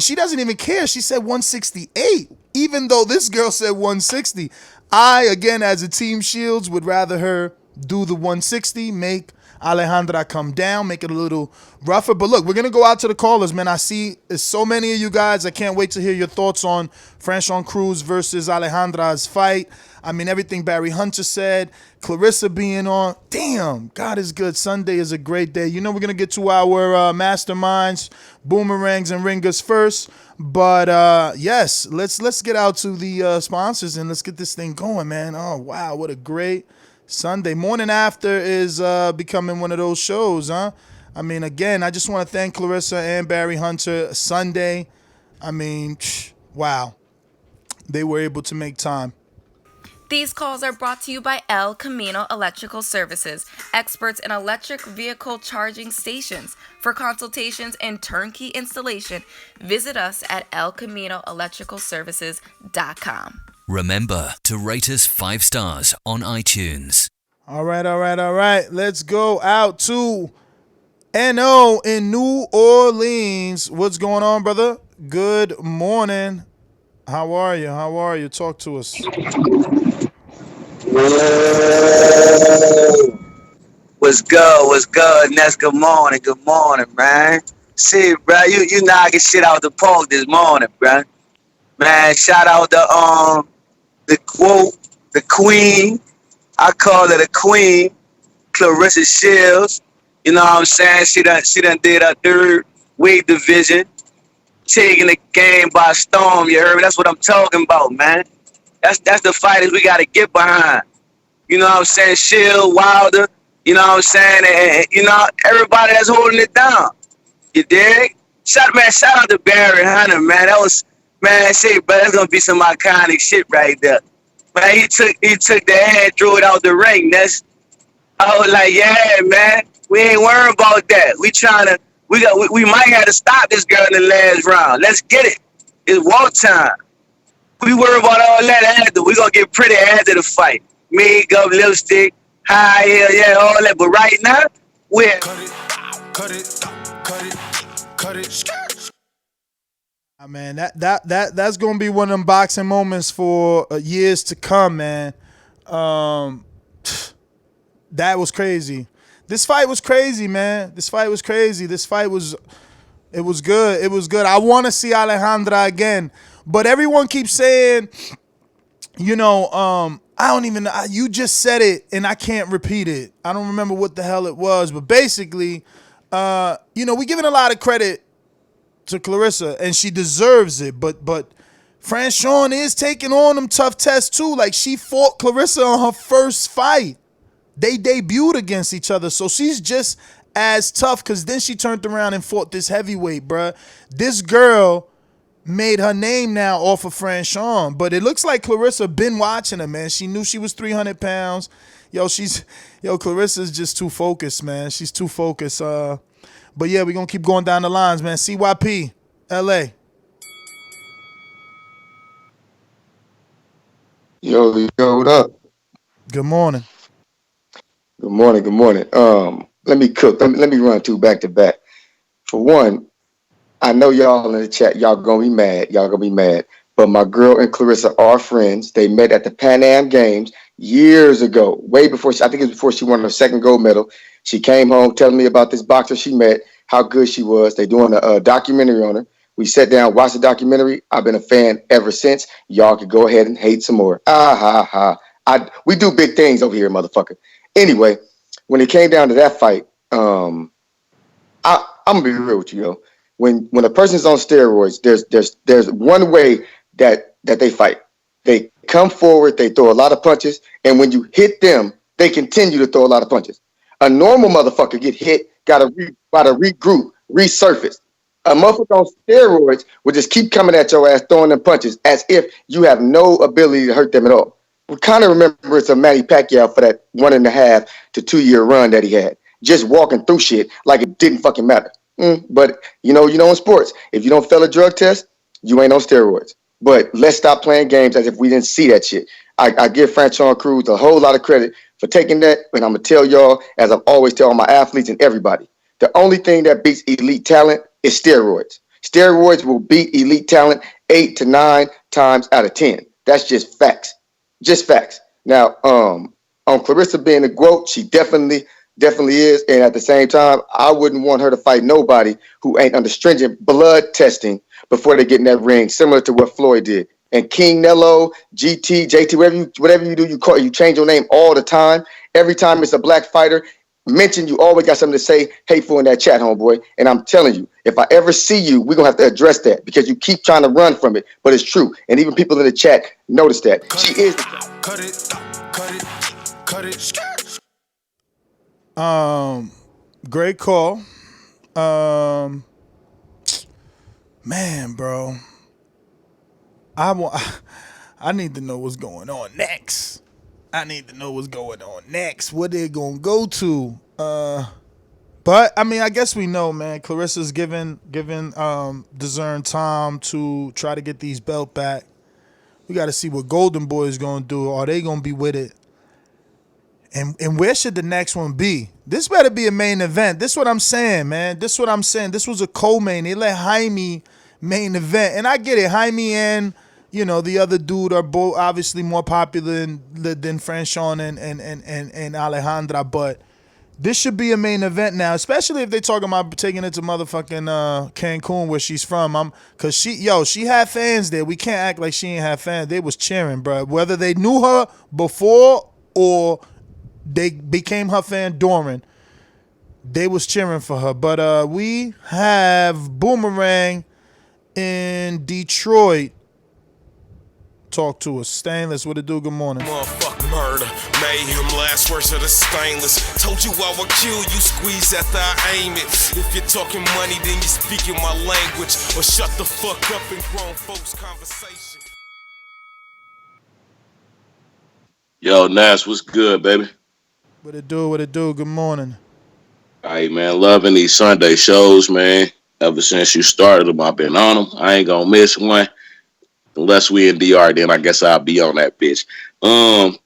she doesn't even care. She said 168, even though this girl said 160. I, again, as a Team Shields, would rather her do the 160, make Alejandra come down, make it a little rougher. But look, we're going to go out to the callers, man. I see there's so many of you guys. I can't wait to hear your thoughts on Franchon Crews versus Alejandra's fight. I mean, everything Barry Hunter said, Claressa being on. Damn, God is good. Sunday is a great day. You know we're going to get to our masterminds, boomerangs, and ringers first. But, yes, let's get out to the sponsors and let's get this thing going, man. Oh, wow, what a great Sunday. Morning After is becoming one of those shows, huh? I mean, again, I just want to thank Claressa and Barry Hunter. Sunday, I mean, wow. They were able to make time. These calls are brought to you by El Camino Electrical Services, experts in electric vehicle charging stations. For consultations and turnkey installation, visit us at elcaminoelectricalservices.com. Remember to rate us 5 stars on iTunes. All right. Let's go out to NO in New Orleans. What's going on, brother? Good morning. How are you? Talk to us. What's good? Ness, good morning, man. See, bro, you knocking shit out the park this morning, bro. Man, shout out the quote, the queen. I call her the queen, Claressa Shields. You know what I'm saying? She done did her third weight division, taking the game by storm. You heard me? That's what I'm talking about, man. That's the fighters we gotta get behind. You know what I'm saying? Shield, Wilder. You know what I'm saying? And you know, everybody that's holding it down. You dig? Shout out to Barry Hunter, man. That was, man, shit, but that's gonna be some iconic shit right there. Man, he took the hand, threw it out the ring. I was like, yeah, man, we ain't worrying about that. We might have to stop this girl in the last round. Let's get it. It's war time. We worry about all that after. We gonna get pretty after the fight. Makeup, lipstick, high heel, yeah, all that. But right now, we're cut it. Man, that's gonna be one of them boxing moments for years to come, man. That was crazy. This fight was crazy, man. It was good. I want to see Alejandra again, but everyone keeps saying, you know, you just said it and I can't repeat it. I don't remember what the hell it was, but basically, you know, we giving a lot of credit to Claressa, and she deserves it. But Franchon is taking on them tough tests too. Like, she fought Claressa on her first fight. They debuted against each other, so she's just as tough. Cause then she turned around and fought this heavyweight, bruh. This girl made her name now off of Franchon, but it looks like Claressa been watching her, man. She knew she was 300 pounds. Claressa's just too focused, man. She's too focused. But yeah, we're going to keep going down the lines, man. CYP, LA. Yo, what up? Good morning. Good morning. Let me cook. Let me run 2 back to back. For one, I know y'all in the chat, y'all gonna be mad. But my girl and Claressa are friends. They met at the Pan Am Games years ago, way before I think it was before she won her second gold medal. She came home telling me about this boxer she met, how good she was. They doing a documentary on her. We sat down, watched the documentary. I've been a fan ever since. Y'all could go ahead and hate some more. We do big things over here, motherfucker. Anyway, when it came down to that fight, I'm gonna be real with you, yo. When a person's on steroids, there's one way that they fight. They come forward, they throw a lot of punches, and when you hit them, they continue to throw a lot of punches. A normal motherfucker get hit, gotta regroup, resurface. A motherfucker on steroids will just keep coming at your ass, throwing them punches as if you have no ability to hurt them at all. We kind of remember it's a Manny Pacquiao for that 1.5 to 2 year run that he had, just walking through shit like it didn't fucking matter. But you know, in sports, if you don't fail a drug test, you ain't on steroids. But let's stop playing games as if we didn't see that shit. I give Franchon Crews a whole lot of credit for taking that, and I'm gonna tell y'all, as I've always tell all my athletes and everybody, the only thing that beats elite talent is steroids. Steroids will beat elite talent 8 to 9 times out of 10. That's just facts. Just facts. Now, on Claressa being a GOAT, she definitely is. And at the same time, I wouldn't want her to fight nobody who ain't under stringent blood testing before they get in that ring, similar to what Floyd did. And King Nello, GT, JT, whatever you do, you change your name all the time. Every time it's a black fighter, mention you always got something to say hateful in that chat, homeboy. And I'm telling you, if I ever see you, we're going to have to address that because you keep trying to run from it. But it's true. And even people in the chat notice that. She is. Great call. Man, bro. I need to know what's going on next. What they gonna go to? But I mean, I guess we know, man. Clarissa's giving Dezurn time to try to get these belt back. We got to see what Golden Boy is gonna do. Are they gonna be with it? And where should the next one be? This better be a main event. This is what I'm saying, man. This was a co-main. They let Jaime main event, and I get it. Jaime and the other dude are both obviously more popular than Franchon and Alejandra, but this should be a main event now, especially if they talking about taking it to motherfucking Cancun, where she's from. Cause she had fans there. We can't act like she ain't have fans. They was cheering, bro. Whether they knew her before or they became her fan during, they was cheering for her. But we have Boomerang in Detroit. Talk to us. Stainless, what it do? Good morning. Motherfuck murder, mayhem, last words of the stainless. Told you I would kill you, squeeze after I aim it. If you're talking money, then you're speaking my language. Or shut the fuck up and grown folks' conversation. Yo, Nas, what's good, baby? What it do? Good morning. All right, man, loving these Sunday shows, man. Ever since you started them, I've been on them. I ain't gonna miss one. Unless we in DR, then I guess I'll be on that bitch.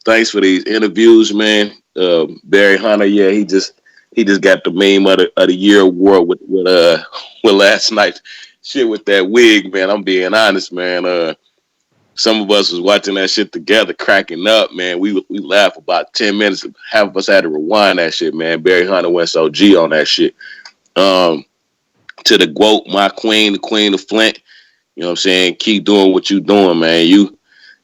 Thanks for these interviews, man. Barry Hunter, yeah, he just got the meme of the year award with last night's shit with that wig, man. I'm being honest, man. Some of us was watching that shit together, cracking up, man. We laughed about 10 minutes. Half of us had to rewind that shit, man. Barry Hunter went so G on that shit. To the GWOAT, my queen, the queen of Flint. You know what I'm saying? Keep doing what you doing, man.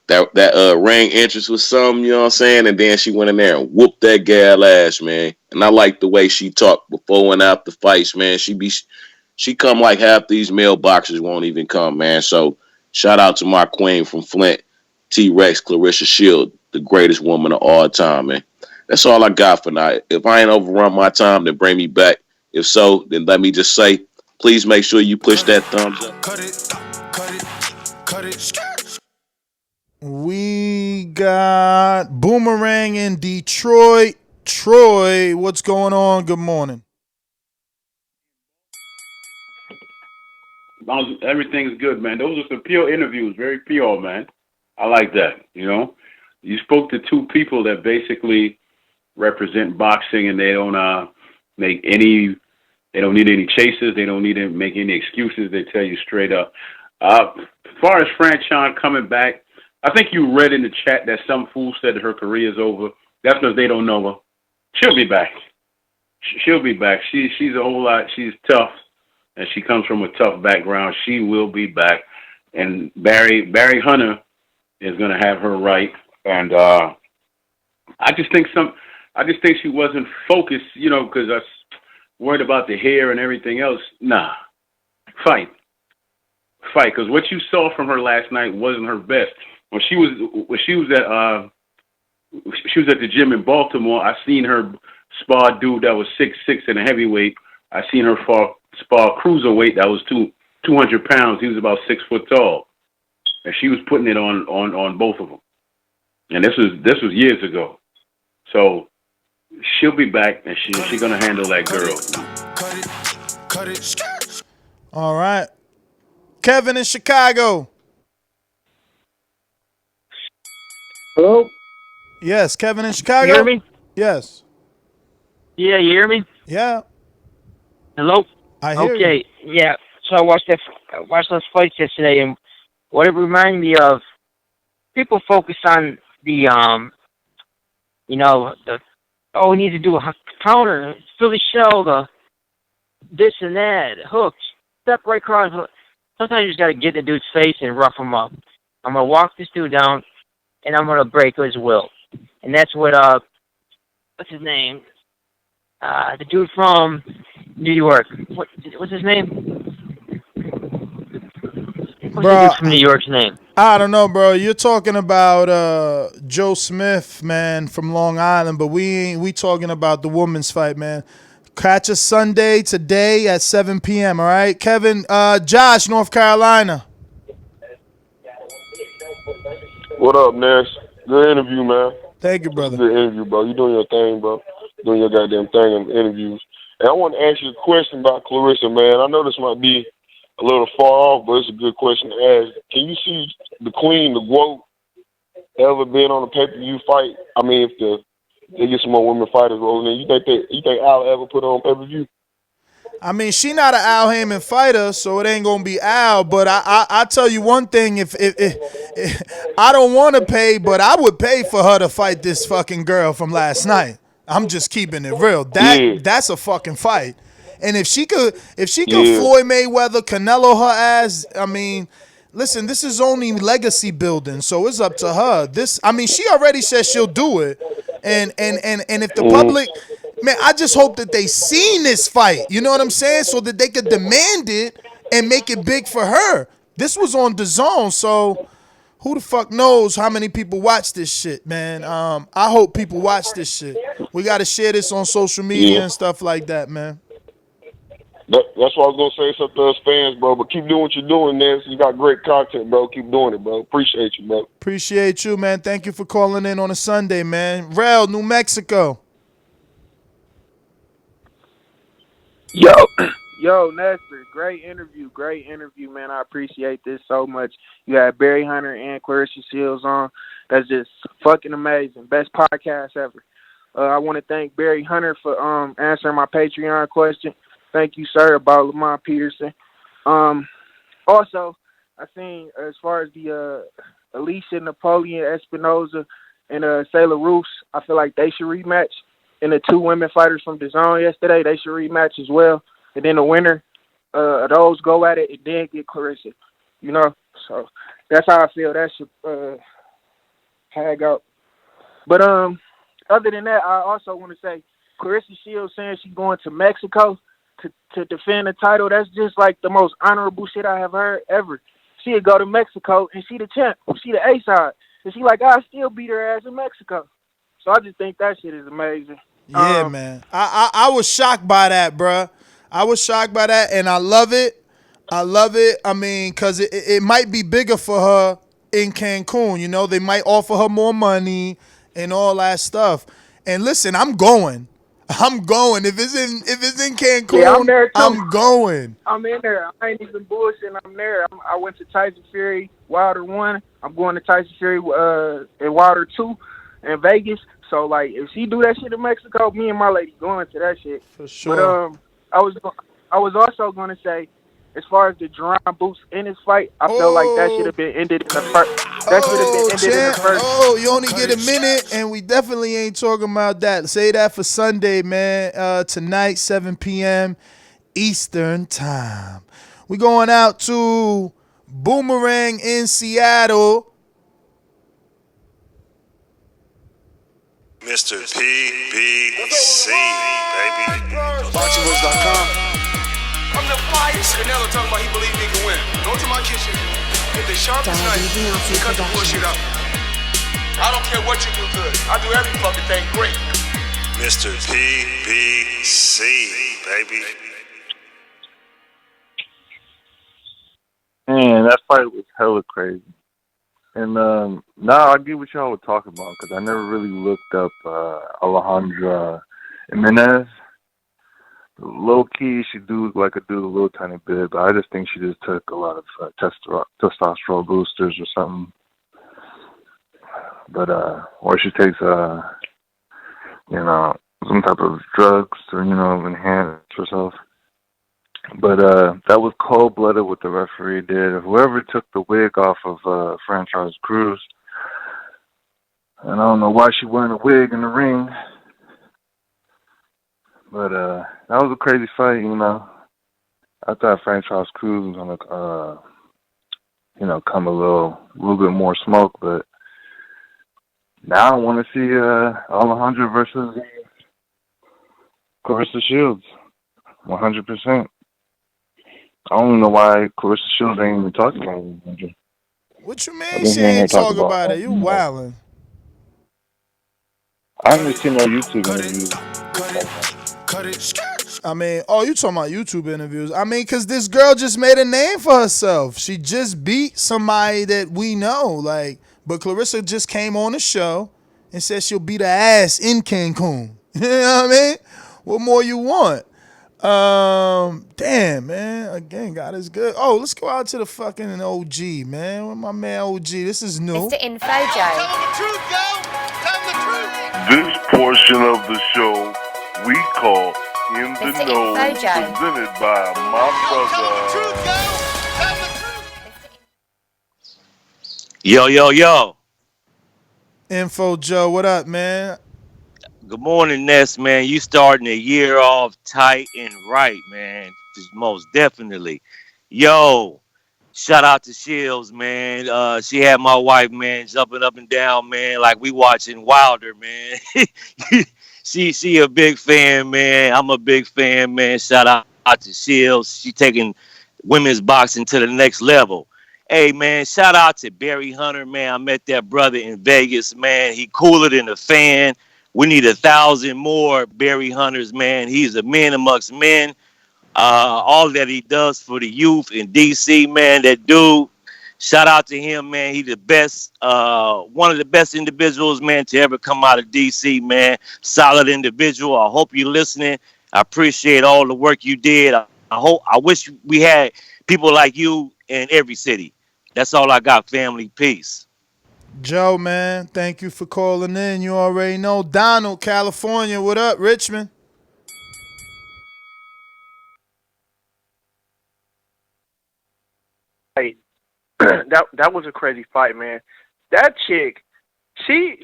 That ring entrance was something, you know what I'm saying? And then she went in there and whooped that gal ass, man. And I like the way she talked before and after fights, man. She come like half these male boxers won't even come, man. So shout out to my queen from Flint, T-Rex, Claressa Shields, the greatest woman of all time, man. That's all I got for now. If I ain't overrun my time, then bring me back. If so, then let me just say, please make sure you push that thumbs up. Cut it. We got Boomerang in Detroit. Troy, what's going on? Good morning. Everything's good, man. Those are some pure interviews, very pure, man. I like that. You spoke to two people that basically represent boxing, and they don't they don't need any chases. They don't need to make any excuses. They tell you straight up. As far as Franchon coming back, I think you read in the chat that some fool said that her career is over. That's because they don't know her. She'll be back. She'll be back. She's a whole lot. She's tough, and she comes from a tough background. She will be back. And Barry Hunter is going to have her right. And I just think she wasn't focused, because I was worried about the hair and everything else. Nah, fight, because what you saw from her last night wasn't her best. When she was at the gym in Baltimore, I seen her spar dude that was 6'6" and a heavyweight. I seen her spar cruiserweight that was 200 pounds. He was about 6 foot tall, and she was putting it on both of them. And this was years ago. So she'll be back, and she's gonna handle that girl. Cut it. All right, Kevin in Chicago. Hello? Yes, Kevin in Chicago. You hear me? Yes. Yeah, you hear me? Yeah. Hello? I hear you. Okay, yeah. So I watched those fights yesterday, and what it reminded me of, people focus on the, we need to do a counter, Philly shell, the this and that, hooks, step right across. Sometimes you just got to get in the dude's face and rough him up. I'm going to walk this dude down, and I'm going to break his will. And that's what, what's his name? The dude from New York. What's his name? What's the dude from New York's name? I don't know, bro. You're talking about Joe Smith, man, from Long Island, but we talking about the women's fight, man. Catch us Sunday today at 7 p.m., all right? Kevin, Josh, North Carolina. What up, Nash? Good interview, man. Thank you, brother. Good interview, bro. You doing your thing, bro. Doing your goddamn thing in the interviews. And I want to ask you a question about Claressa, man. I know this might be a little far off, but it's a good question to ask. Can you see the Queen, the GOAT, ever been on a pay-per-view fight? I mean, if they get some more women fighters rolling in, you think Al ever put her on pay-per-view? I mean, she not an Al Heyman fighter, so it ain't gonna be Al. But I tell you one thing: if I don't want to pay, but I would pay for her to fight this fucking girl from last night. I'm just keeping it real. That's a fucking fight. And if she could Floyd Mayweather, Canelo her ass, I mean, listen, this is only legacy building, so it's up to her. She already said she'll do it. And if the public, man, I just hope that they seen this fight. You know what I'm saying? So that they could demand it and make it big for her. This was on DAZN, so who the fuck knows how many people watch this shit, man? I hope people watch this shit. We got to share this on social media and stuff like that, man. That's what I was going to say. It's up to us fans, bro. But keep doing what you're doing, Ness. You got great content, bro. Keep doing it, bro. Appreciate you, bro. Appreciate you, man. Thank you for calling in on a Sunday, man. Rel, New Mexico. Yo, Nestor, great interview, man. I appreciate this so much. You had Barry Hunter and Claressa Shields on. That's just fucking amazing. Best podcast ever. I want to thank Barry Hunter for answering my Patreon question. Thank you, sir, about Lamont Peterson. Also, I seen as far as the Alicia Napoleon Espinoza and Sayla Roos, I feel like they should rematch. And the two women fighters from DAZN yesterday, they should rematch as well. And then the winner of those go at it and then get Claressa. You know? So that's how I feel that should tag out. But other than that, I also want to say Claressa Shields saying she's going to Mexico to defend the title, that's just like the most honorable shit I have heard ever. She'd go to Mexico and she the champ. She the A-side. And she like, I still beat her ass in Mexico. So I just think that shit is amazing. Yeah, man. I was shocked by that, bruh. I was shocked by that, and I love it. I mean, because it might be bigger for her in Cancun. You know, they might offer her more money and all that stuff. And listen, I'm going. If it's in Cancun, yeah, I'm there too. I'm going. I'm in there. I ain't even bullshitting. I'm there. I went to Tyson Fury Wilder 1. I'm going to Tyson Fury and Wilder 2 in Vegas. So like, if she do that shit in Mexico, me and my lady going to that shit. For sure. But I was also going to say, as far as the Jerron Boots in his fight, I felt like that should have been ended in the first. That should have been ended in the first. Oh, you only get a minute, and we definitely ain't talking about that. Say that for Sunday, man. Tonight, 7 p.m. Eastern Time. We going out to Boomerang in Seattle. Mr. PBC, baby. BoxingVoice.com. I'm the flyest. Canelo talking about he believe he can win. Go to my kitchen, get the sharpest knife, and cut the bullshit out. I don't care what you do good. I do every fucking thing great. Mr. PBC, baby. Man, that fight was hella crazy. And now I get what y'all were talking about because I never really looked up Alejandra Jimenez. Low key, she do like a dude a little tiny bit, but I just think she just took a lot of testosterone boosters or something. But or she takes some type of drugs to enhance herself. But that was cold-blooded what the referee did. Whoever took the wig off of Franchon Crews, and I don't know why she wearing a wig in the ring. But that was a crazy fight, I thought Franchon Crews was gonna, come a little bit more smoke, but now I want to see Alejandra versus Claressa Shields, 100%. I don't even know why Claressa Shields ain't even talking about Alejandra. What you mean she ain't talking about it? You wildin'. I haven't seen no YouTube interviews. Cut it, I mean, oh, you talking about YouTube interviews? I mean, cause this girl just made a name for herself. She just beat somebody that we know, like. But Claressa just came on the show and said she'll beat her ass in Cancun. You know what I mean? What more you want? Damn, man. Again, God is good. Oh, let's go out to the fucking OG, man. Where my man OG? This is new. Mr. Info Joe. Tell them the truth, yo. Tell them the truth. This portion of the show we call In the Mr. Know, Info Joe. presented by my brother. Yo. Info Joe, what up, man? Good morning, Ness, man. You starting the year off tight and right, man. Just most definitely. Yo, shout out to Shields, man. She had my wife, man, jumping up and down, man, like we watching Wilder, man. she a big fan, man. I'm a big fan, man. Shout out to Shields. She taking women's boxing to the next level. Hey, man, shout out to Barry Hunter, man. I met that brother in Vegas, man. He cooler than a fan. We need 1,000 more Barry Hunters, man. He's a man amongst men. All that he does for the youth in D.C., man, that dude, shout out to him, man. He's the best, one of the best individuals, man, to ever come out of D.C., man. Solid individual. I hope you're listening. I appreciate all the work you did. I wish we had people like you in every city. That's all I got, family. Peace. Joe, man, thank you for calling in. You already know. Donald, California, what up, Richmond? Hey, that was a crazy fight, man. That chick,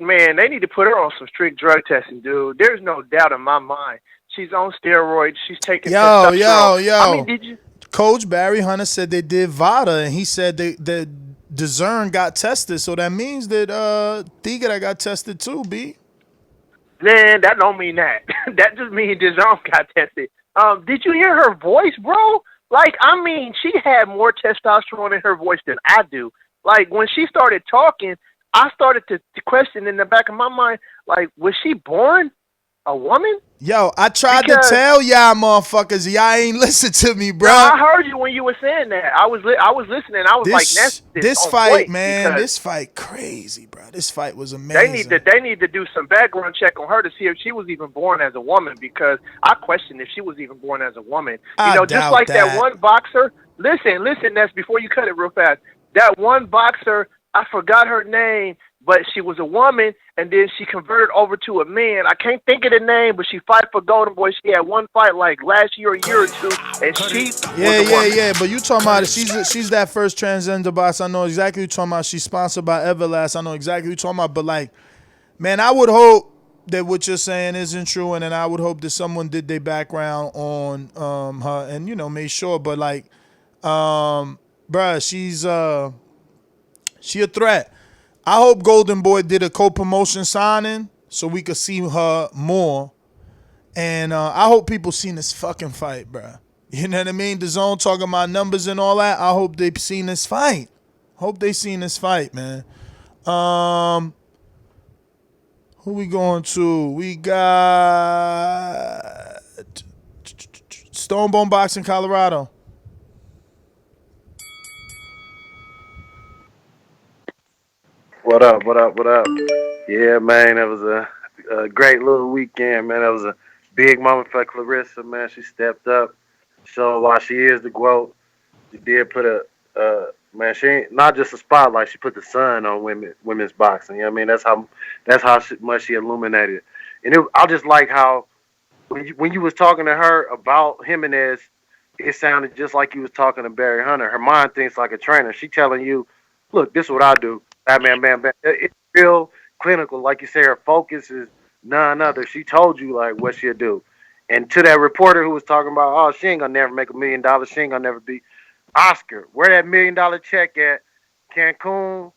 man, they need to put her on some strict drug testing, dude. There's no doubt in my mind. She's on steroids. She's taking testosterone. Yo. I mean, did you? Coach Barry Hunter said they did VADA, and he said that Dezurn got tested, so that means that Tigre got tested too, B. Man, that don't mean that. That just means Dezurn got tested. Did you hear her voice, bro? Like, I mean, she had more testosterone in her voice than I do. Like, when she started talking, I started to question in the back of my mind, like, was she born a woman? Yo, I tried to tell y'all motherfuckers, y'all ain't listen to me, bro. No, I heard you when you were saying that. I was listening. I was like, this fight, man, this fight crazy, bro. This fight was amazing. They need to do some background check on her to see if she was even born as a woman, because I question if she was even born as a woman. Just like that one boxer. Listen, Ness, before you cut it real fast. That one boxer, I forgot her name, but she was a woman, and then she converted over to a man. I can't think of the name, but she fight for Golden Boy. She had one fight like last year, a year or two, and she was a woman. Yeah. But you talking about she's that first transgender box. I know exactly what you're talking about. She's sponsored by Everlast. I know exactly what you're talking about. But like, man, I would hope that what you're saying isn't true, and then I would hope that someone did their background on her and made sure. But like, bruh, she a threat. I hope Golden Boy did a co-promotion signing so we could see her more. And I hope people seen this fucking fight, bruh. You know what I mean? The Zone talking about numbers and all that. I hope they've seen this fight. Hope they seen this fight, man. Who we going to? We got Stonebone Boxing, Colorado. What up? Yeah, man, that was a great little weekend, man. That was a big moment for Claressa, man. She stepped up, showed why she is the GOAT. She did put man, she ain't not just a spotlight. She put the sun on women's boxing. You know what I mean? That's how much she illuminated. And I just like how when you was talking to her about Jimenez, it sounded just like you was talking to Barry Hunter. Her mind thinks like a trainer. She telling you, look, this is what I do. Bam. It's real clinical. Like you say, her focus is none other. She told you, like, what she'll do. And to that reporter who was talking about, oh, she ain't going to never make $1 million. She ain't going to never be Oscar. Where that $1 million check at? Cancun,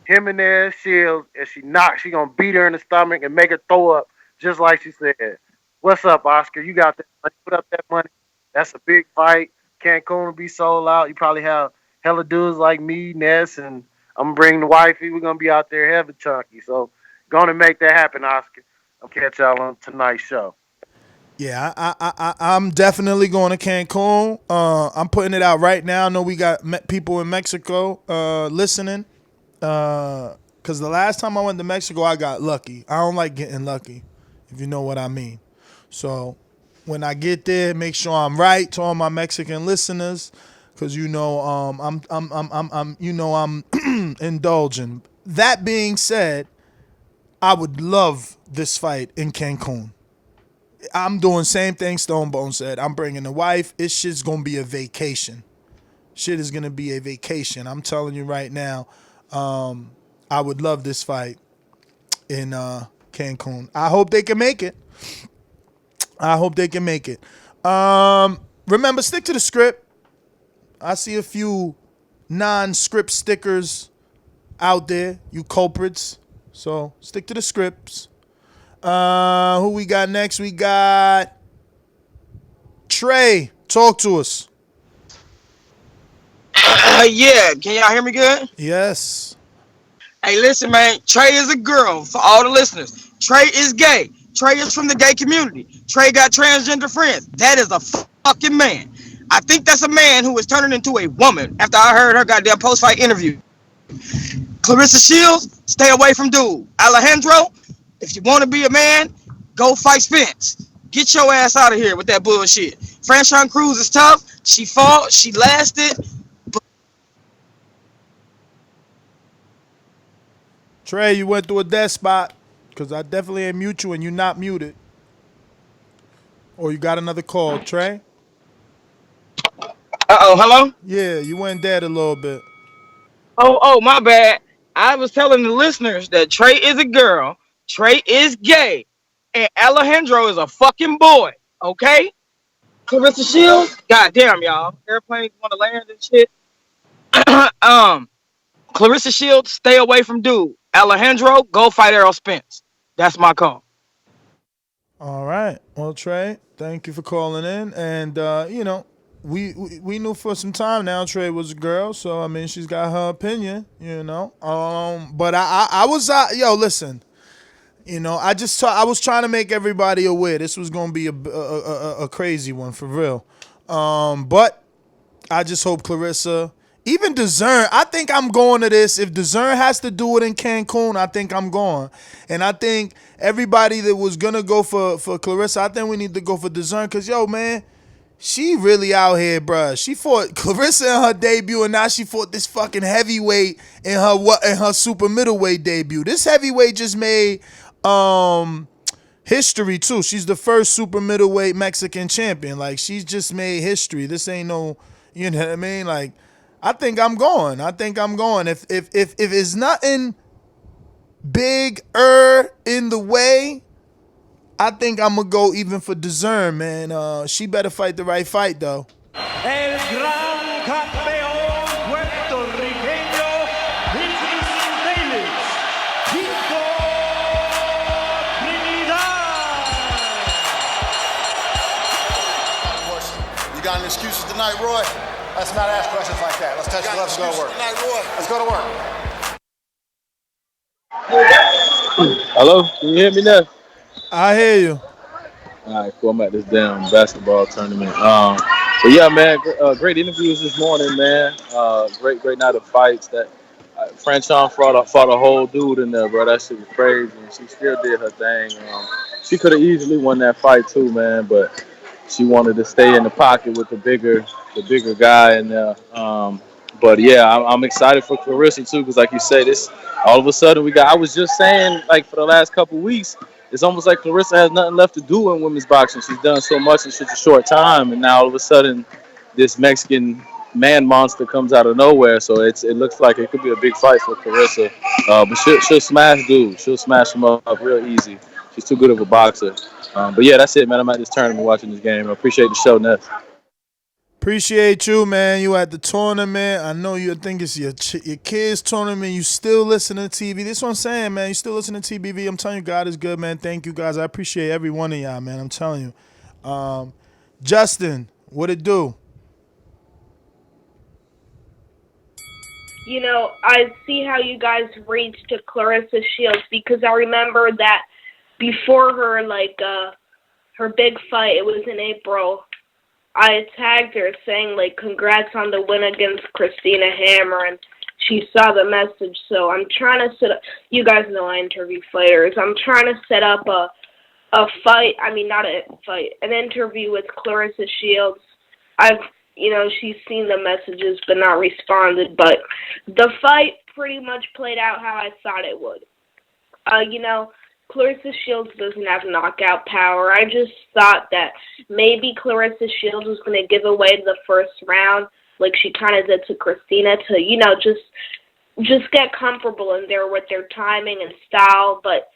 Jimenez, Shields, and she going to beat her in the stomach and make her throw up, just like she said. What's up, Oscar? You got that money. Put up that money. That's a big fight. Cancun will be sold out. You probably have hella dudes like me, Ness, and I'm going to bring the wifey. We're going to be out there heavy chunky. So, going to make that happen, Oscar. I'll catch y'all on tonight's show. Yeah, I'm definitely going to Cancun. I'm putting it out right now. I know we got people in Mexico listening. Because the last time I went to Mexico, I got lucky. I don't like getting lucky, if you know what I mean. So when I get there, make sure I'm right to all my Mexican listeners, because I'm indulging. That being said, I would love this fight in Cancun. I'm doing same thing Stone Bone said. I'm bringing the wife. It's shit's gonna be a vacation. Shit is gonna be a vacation. I'm telling you right now. I would love this fight in Cancun. I hope they can make it. Remember, stick to the script. I see a few non-script stickers out there, you culprits. So stick to the scripts. Who we got next? We got Trey. Talk to us. Yeah, can y'all hear me good? Yes. Hey, listen, man. Trey is a girl for all the listeners. Trey is gay. Trey is from the gay community. Trey got transgender friends. That is a fucking man. I think that's a man who is turning into a woman after I heard her goddamn post-fight interview. Claressa Shields, stay away from dude. Alejandro, if you want to be a man, go fight Spence. Get your ass out of here with that bullshit. Franchon Crews is tough. She fought. She lasted. Trey, you went through a dead spot, because I definitely ain't mute you and you not muted. Or you got another call, Trey? Hello? Yeah, you went dead a little bit. Oh, my bad. I was telling the listeners that Trey is a girl, Trey is gay, and Alejandro is a fucking boy, okay? Claressa Shields, goddamn, y'all. Airplanes want to land and shit. Claressa Shields, stay away from dude. Alejandro, go fight Errol Spence. That's my call. All right. Well, Trey, thank you for calling in. And, we knew for some time now Trey was a girl. So, I mean, she's got her opinion, But I was, listen. I was trying to make everybody aware this was going to be a crazy one for real. But I just hope Claressa, even Dezurn, I think I'm going to this. If Dezurn has to do it in Cancun, I think I'm going. And I think everybody that was going to go for Claressa, I think we need to go for Dezurn because, man, she really out here, bruh. She fought Claressa in her debut, and now she fought this fucking heavyweight in her super middleweight debut. This heavyweight just made history too. She's the first super middleweight Mexican champion. Like, she's just made history. This ain't no, you know what I mean? Like, I think I'm going. If it's nothing big in the way, I think I'm gonna go even for Dezurn, man. She better fight the right fight though. El gran campeón puertorriqueño, introducing titlist, Chico Trinidad. You got any excuses tonight, Roy? Let's not ask questions like that. Let's touch gloves and go to work. Tonight, Roy. Let's go to work. Hello, can you hear me now? I hear you. All right, cool. I'm at this damn basketball tournament. So yeah, man, great interviews this morning, man. Great night of fights. That Franchon fought a whole dude in there, bro. That shit was crazy, and she still did her thing. She could have easily won that fight too, man, but she wanted to stay in the pocket with the bigger guy in there. But yeah, I'm excited for Claressa too, because like you said, this all of a sudden I was just saying, like, for the last couple weeks, it's almost like Claressa has nothing left to do in women's boxing. She's done so much in such a short time, and now all of a sudden, this Mexican man monster comes out of nowhere. So it looks like it could be a big fight for Claressa. But she'll smash dudes. She'll smash them up real easy. She's too good of a boxer. But yeah, that's it, man. I'm at this tournament watching this game. I appreciate the show, Ness. Appreciate you, man. You at the tournament. I know you think it's your kids' tournament. You still listening to TV. This is what I'm saying, man. You still listening to TBV. I'm telling you, God is good, man. Thank you, guys. I appreciate every one of y'all, man. I'm telling you. Justin, what it do? I see how you guys reached to Claressa Shields because I remember that before her, her big fight. It was in April. I tagged her saying, like, congrats on the win against Christina Hammer, and she saw the message. So I'm trying to set up, you guys know I interview fighters. I'm trying to set up a fight, I mean, not a fight, an interview with Claressa Shields. She's seen the messages but not responded, but the fight pretty much played out how I thought it would. Claressa Shields doesn't have knockout power. I just thought that maybe Claressa Shields was going to give away the first round like she kind of did to Christina to, just get comfortable in there with their timing and style, but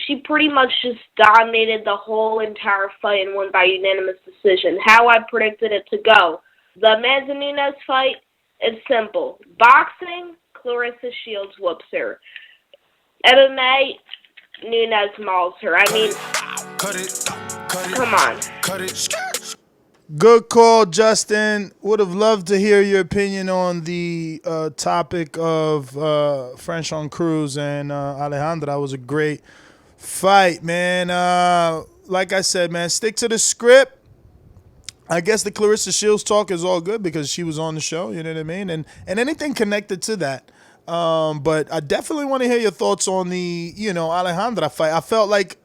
she pretty much just dominated the whole entire fight and won by unanimous decision. How I predicted it to go. The Amanda Nunes fight is simple. Boxing, Claressa Shields whoops her. MMA, Nunes mauls her. I mean, come on. Good call, Justin. Would have loved to hear your opinion on the topic of Franchon Crews and Alejandra. That was a great fight, man. Like I said, man, stick to the script. I guess the Claressa Shields talk is all good because she was on the show, you know what I mean? And anything connected to that. But I definitely want to hear your thoughts on the, Alejandra fight. I felt like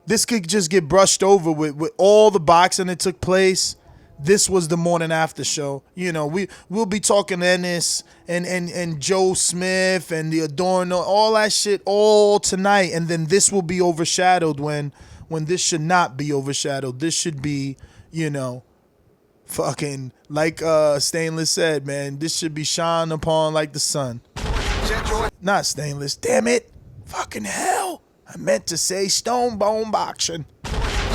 this could just get brushed over with all the boxing that took place. This was the morning after show. We'll be talking Ennis and Joe Smith and the Adorno, all that shit all tonight. And then this will be overshadowed when this should not be overshadowed. This should be, fucking, like Stainless said, man, this should be shine upon like the sun. Not Stainless, damn it. Fucking hell. I meant to say stone bone boxing.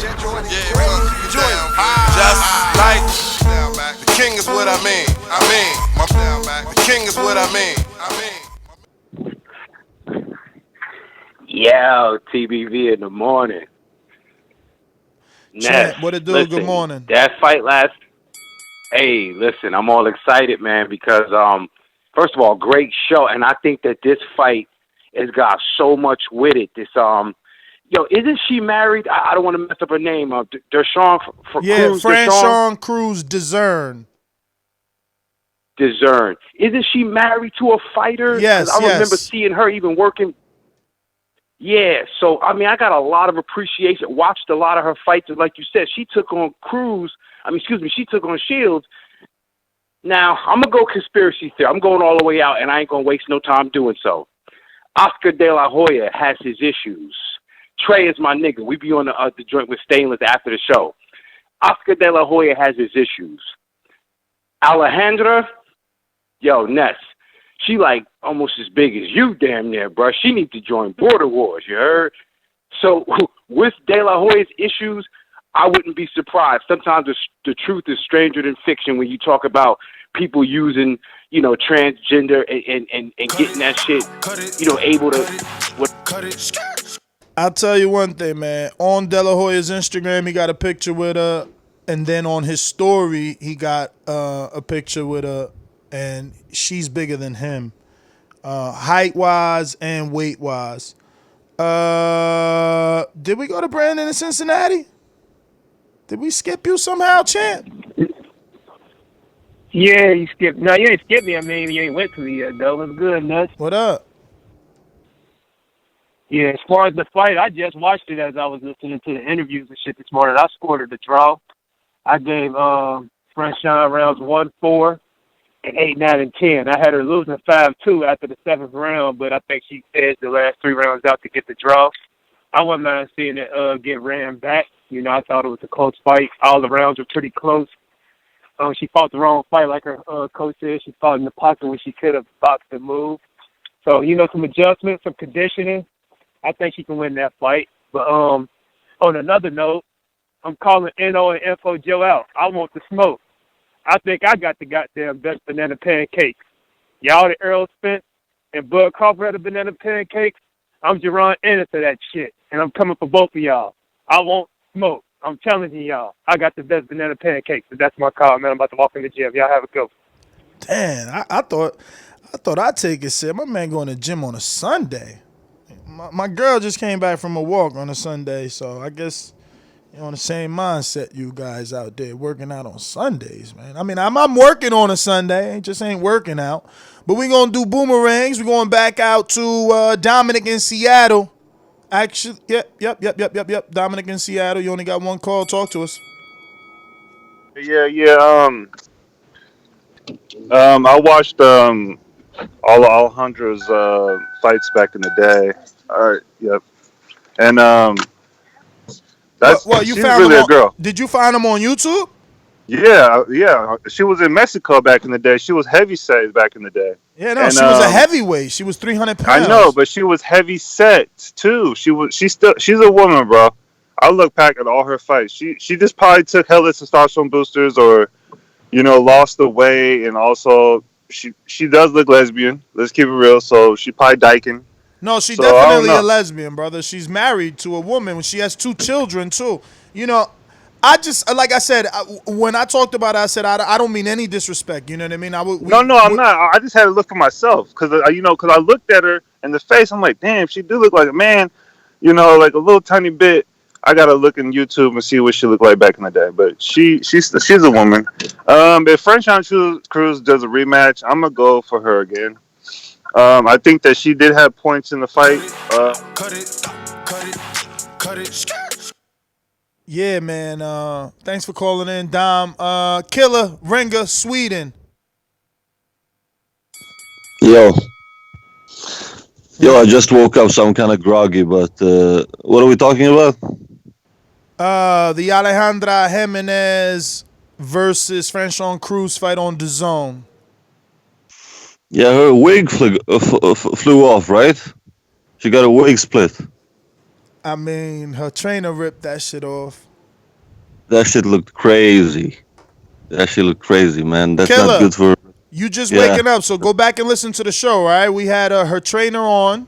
Just like the king is what I mean. The king is what I mean. Yo, TBV in the morning. Chat, what it do? Listen, good morning. That fight last. Hey, listen, I'm all excited, man, because first of all, great show, and I think that this fight has got so much with it. This isn't she married? I don't want to mess up her name. Franchon Crews-Dezurn. Isn't she married to a fighter? Yes, I remember seeing her even working. Yeah, so, I got a lot of appreciation. Watched a lot of her fights. And like you said, she took on she took on Shields. Now, I'm going to go conspiracy theory. I'm going all the way out, and I ain't going to waste no time doing so. Oscar De La Hoya has his issues. Trey is my nigga. We be on the joint with Stainless after the show. Oscar De La Hoya has his issues. Alejandra, Ness, she like almost as big as you damn near, bro. She needs to join Border Wars, you heard? So with De La Hoya's issues, I wouldn't be surprised. Sometimes the truth is stranger than fiction when you talk about people using, transgender and getting that shit, able to... I'll tell you one thing, man. On De La Hoya's Instagram, he got a picture with her, and then on his story, he got a picture with her, and she's bigger than him, height-wise and weight-wise. Did we go to Brandon in Cincinnati? Did we skip you somehow, champ? Yeah, you skipped. No, you ain't skipped me. You ain't went to me yet, though. It's good, Nuts. What up? Yeah, as far as the fight, I just watched it as I was listening to the interviews and shit this morning. I scored it a draw. I gave Franchon rounds 1, 4, and 8, 9, and 10. I had her losing 5-2 after the 7th round, but I think she edged the last 3 rounds out to get the draw. I wouldn't mind seeing it get ran back. I thought it was a close fight. All the rounds were pretty close. She fought the wrong fight, like her coach said. She fought in the pocket when she could have boxed and moved. So, some adjustments, some conditioning. I think she can win that fight. But on another note, I'm calling NO and Info Joe out. I want the smoke. I think I got the goddamn best banana pancakes. Y'all the Earl Spence and Bud Crawford at the banana pancakes. I'm Jerron Ennis to that shit. And I'm coming for both of y'all. I want smoke. I'm challenging y'all. I got the best banana pancakes. So that's my call, man. I'm about to walk in the gym. Y'all have a go. Damn, I thought I'd take it serious. My man going to the gym on a Sunday. My girl just came back from a walk on a Sunday, so I guess You're on the same mindset, you guys out there working out on Sundays, man. I mean, I'm working on a Sunday, just ain't working out. But we gonna do boomerangs. We're going back out to Dominic in Seattle. Actually, yep. Dominic in Seattle. You only got one call. Talk to us. Yeah. I watched all of Alejandra's fights back in the day. All right. Yep. And Well, you she's found them really a on? girl. Did you find them on YouTube? Yeah. She was in Mexico back in the day. She was heavy set back in the day. Yeah, no, And she was a heavyweight. She was 300 I pounds. know, but she was heavy set too. She's a woman, bro. I look back at all her fights. She just probably took hella testosterone boosters or lost the weight, and also she does look lesbian. Let's keep it real. So she probably dyking. No, she So I don't definitely a know. lesbian, brother. She's married to a woman. She has 2 children too. You know, I just like I said when I talked about it, I said I don't mean any disrespect. You know what I mean? No, I'm not. I just had to look for myself because because I looked at her in the face. I'm like, damn, she do look like a man. Like a little tiny bit. I gotta look in YouTube and see what she looked like back in the day. But she's a woman. If Franchon Crews does a rematch, I'm gonna go for her again. I think that she did have points in the fight. Cut it. Yeah, man. Thanks for calling in, Dom. Killer Ringer, Sweden. Yo, I just woke up, so I'm kind of groggy. But what are we talking about? The Alejandra Jimenez versus Franchon Crews fight on DAZN. Yeah, her wig flew off, right? She got a wig split. I mean, her trainer ripped that shit off. That shit looked crazy. Man. That's Killer, not good for. You just waking up, so go back and listen to the show, right? We had her trainer on,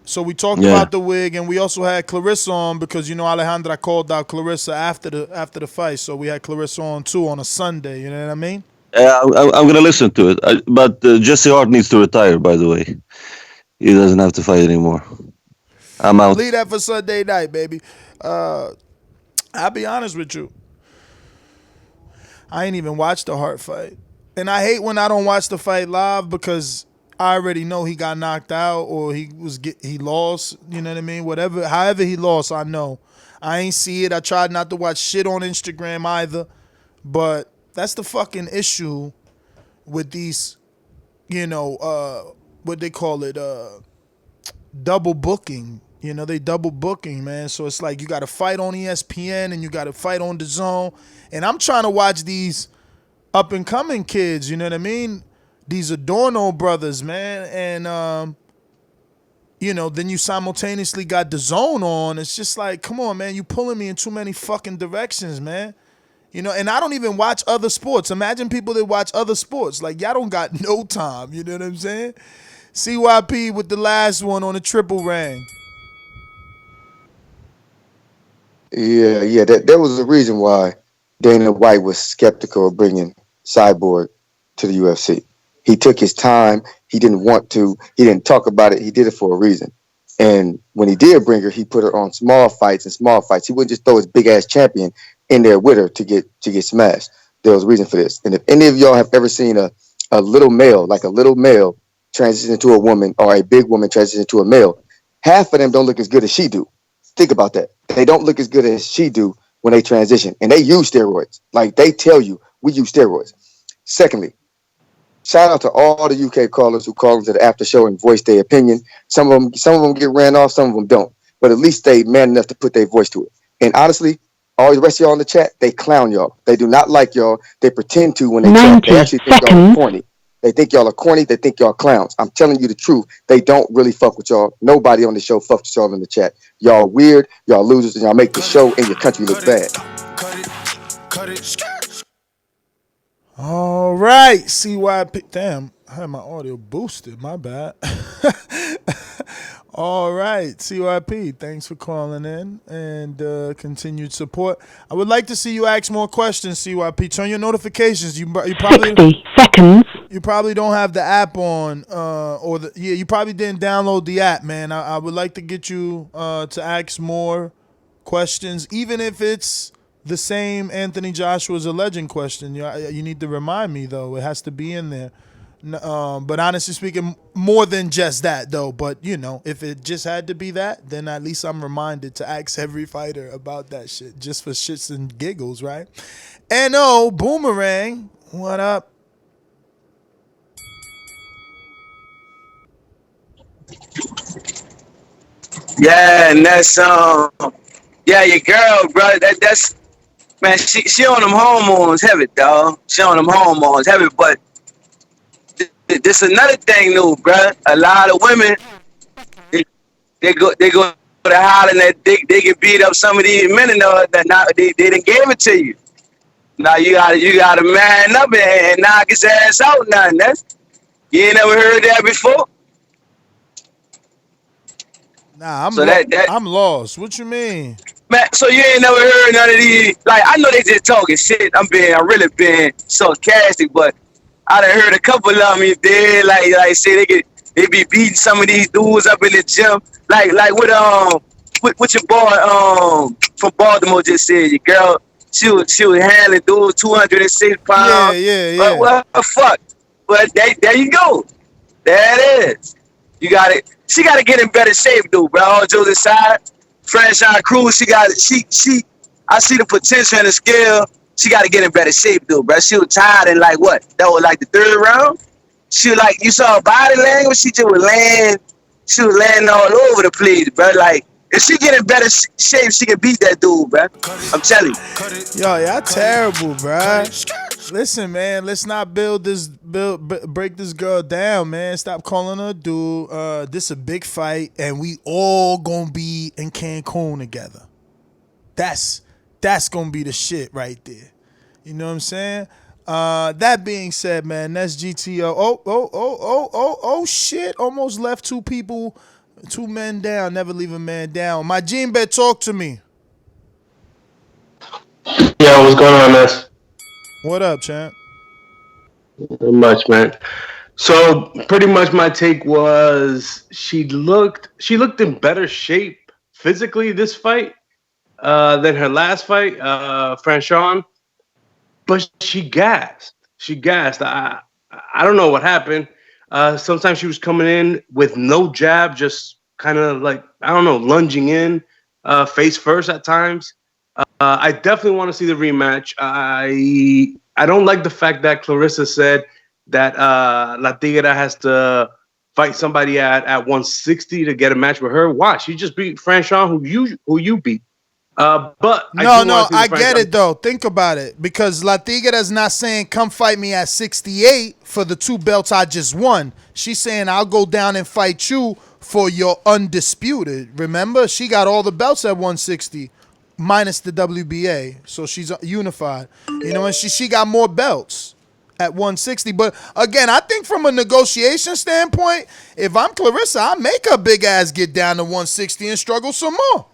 so we talked about the wig, and we also had Claressa on because Alejandra called out Claressa after the fight, so we had Claressa on too on a Sunday. You know what I mean? Yeah, I'm gonna listen to it. But Jesse Hart needs to retire. By the way, he doesn't have to fight anymore. I'm out. Leave that for Sunday night, baby. I'll be honest with you. I ain't even watched the Hart fight. And I hate when I don't watch the fight live because I already know he got knocked out or he lost. You know what I mean? However he lost, I know. I ain't see it. I tried not to watch shit on Instagram either. But that's the fucking issue with these, what they call it, double booking. They double booking, man. So it's like you got to fight on ESPN and you got to fight on DAZN. And I'm trying to watch these up and coming kids, you know what I mean? These Adorno brothers, man. And, then you simultaneously got DAZN on. It's just like, come on, man. You pulling me in too many fucking directions, man. And I don't even watch other sports. Imagine people that watch other sports. Like, y'all don't got no time. You know what I'm saying? CYP with the last one on the triple ring. Yeah. There was a reason why Dana White was skeptical of bringing Cyborg to the UFC. He took his time. He didn't want to. He didn't talk about it. He did it for a reason. And when he did bring her, he put her on small fights. He wouldn't just throw his big ass champion in there with her to get smashed. There was a reason for this. And if any of y'all have ever seen a little male transition into a woman or a big woman transition into a male, half of them don't look as good as she do. Think about that. They don't look as good as she do when they transition. And they use steroids. Like they tell you, we use steroids. Secondly, shout out to all the UK callers who call into the after show and voice their opinion. Some of them get ran off, some of them don't. But at least they man enough to put their voice to it. And honestly, all the rest of y'all in the chat, they clown y'all. They do not like y'all. They pretend to when they chat. They actually think y'all are corny. They think y'all are corny. They think y'all are clowns. I'm telling you the truth. They don't really fuck with y'all. Nobody on the show fucks with y'all in the chat. Y'all weird. Y'all losers. And y'all make the show and your country look bad. Cut it. All right. CYP. Damn. I had my audio boosted. My bad. All right. CYP. Thanks for calling in and continued support. I would like to see you ask more questions, CYP. Turn your notifications. You probably 60 seconds. You probably don't have the app on, you probably didn't download the app, man. I would like to get you to ask more questions, even if it's the same Anthony Joshua's a legend question. You need to remind me, though. It has to be in there. But honestly speaking, more than just that, though. But, if it just had to be that, then at least I'm reminded to ask every fighter about that shit, just for shits and giggles, right? N.O. Boomerang, what up? Yeah, and that's your girl, bro. That's man. She on them hormones heavy, dog. She on them hormones heavy. But this another thing, new, bro. A lot of women they go to hollering that they can beat up some of these men and that now they didn't give it to you. Now you gotta man up and knock his ass out. Now you ain't never heard that before. Nah, So I'm lost. What you mean? Man, so you ain't never heard none of these? Like, I know they just talking shit. I'm really being sarcastic, but I done heard a couple of them. You did like say they be beating some of these dudes up in the gym. Like what your boy from Baltimore just said. Your girl, she was handling dudes 206 pounds. Yeah. Well, fuck. But there you go. There it is. You got it. She got to get in better shape, dude, bro. All jokes aside, Franchon Crews, I see the potential and the skill. She got to get in better shape, dude, bro. She was tired in that was like the third round. She was you saw her body language. She was laying all over the place, bro. Like, if she get in better shape, she can beat that dude, bro. I'm telling you. Yo, y'all terrible, bro. Listen, man, let's not break this girl down, man. Stop calling her dude. This a big fight, and we all gonna be in Cancun together. That's gonna be the shit right there. You know what I'm saying? That being said, man, that's GTO. Oh, shit. Almost left two men down. Never leave a man down. My Gene Bet, talk to me. Yeah, what's going on, Ness? What up, champ? Not much, man. So pretty much my take was she looked in better shape physically this fight than her last fight, Franchon. But she gassed. I don't know what happened. Sometimes she was coming in with no jab, just kind of lunging in face first at times. I definitely want to see the rematch. I don't like the fact that Claressa said that La Tigra has to fight somebody at 160 to get a match with her. Why? She just beat Franchon, who you beat. But I get it though. Think about it, because La Tigra is not saying come fight me at 68 for the 2 belts I just won. She's saying I'll go down and fight you for your undisputed. Remember, she got all the belts at 160 minus the WBA, so she's unified. You know, and she got more belts at 160. But again, I think from a negotiation standpoint, if I'm Claressa, I make her big ass get down to 160 and struggle some more.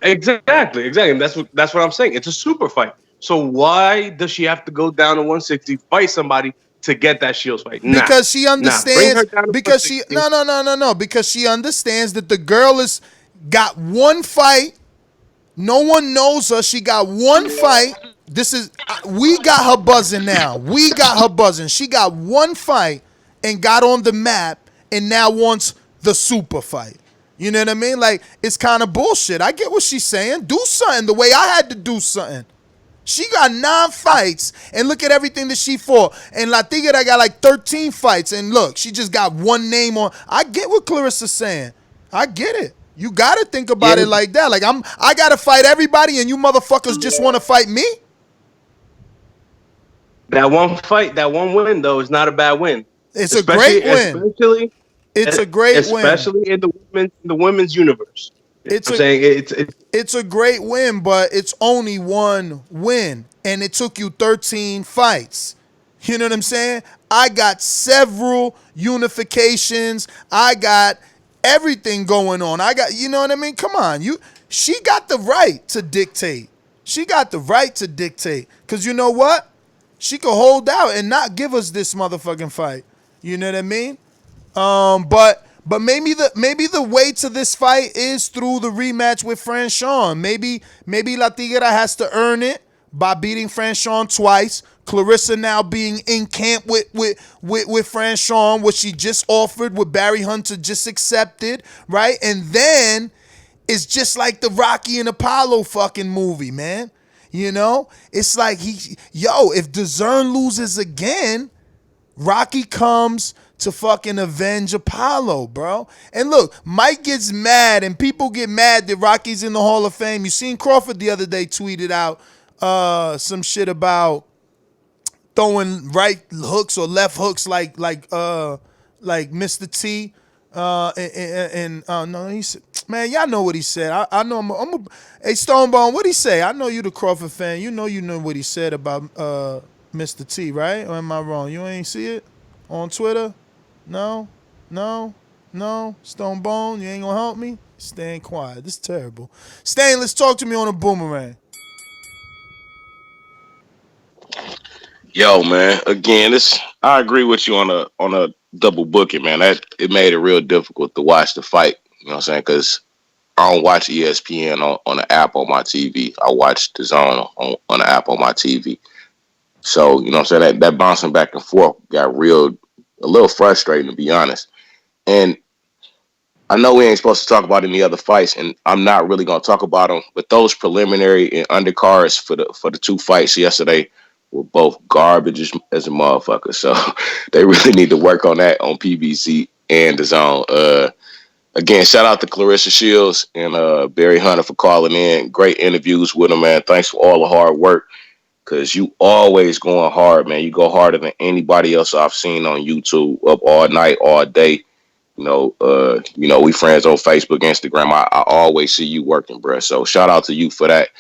Exactly. That's what I'm saying. It's a super fight. So why does she have to go down to 160, fight somebody to get that Shields fight? Because she understands. Because she Because she understands that the girl has got one fight. No one knows her. She got one fight. We got her buzzing now. She got one fight and got on the map and now wants the super fight. You know what I mean? Like, it's kind of bullshit. I get what she's saying. Do something the way I had to do something. She got 9 fights, and look at everything that she fought. And La Tigra got like 13 fights, and look, she just got one name on. I get what Claressa's saying. I get it. You got to think about it like that. Like, I got to fight everybody, and you motherfuckers just want to fight me? That one fight, that one win, though, is not a bad win. It's a great win. It's a great win. Especially in the women's universe. It's a great win, but it's only one win, and it took you 13 fights. You know what I'm saying? I got several unifications. I got everything going on. You know what I mean? Come on. She got the right to dictate. Because you know what? She could hold out and not give us this motherfucking fight. You know what I mean? But But maybe the way to this fight is through the rematch with Franchon. Maybe La Tigra has to earn it by beating Franchon twice. Claressa now being in camp with Franchon, what she just offered, what Barry Hunter just accepted, right? And then it's just like the Rocky and Apollo fucking movie, man. You know? It's like if Dezurn loses again, Rocky comes to fucking avenge Apollo, bro. And look, Mike gets mad and people get mad that Rocky's in the Hall of Fame. You seen Crawford the other day tweeted out some shit about throwing right hooks or left hooks like Mr. T. No, he said, man, y'all know what he said. I know hey, Stonebone, what he say? I know you the Crawford fan. You know what he said about Mr. T, right? Or am I wrong? You ain't see it on Twitter? No? Stonebone, you ain't gonna help me? Staying quiet. This is terrible. Stainless, talk to me on a boomerang. Yo, man. Again, I agree with you on a double booking, man. It made it real difficult to watch the fight. You know what I'm saying? Because I don't watch ESPN on the app on my TV. I watch the Zone on the app on my TV. So, you know what I'm saying? That bouncing back and forth got a little frustrating, to be honest. And I know we ain't supposed to talk about any other fights, and I'm not really going to talk about them, but those preliminary and undercards for the two fights yesterday were both garbage as a motherfucker. So they really need to work on that on PBC and the Zone. Again, shout out to Claressa Shields and Barry Hunter for calling in. Great interviews with him, man. Thanks for all the hard work. Cause you always going hard, man. You go harder than anybody else I've seen on YouTube, up all night, all day. You know, we friends on Facebook, Instagram. I always see you working, bro. So shout out to you for that.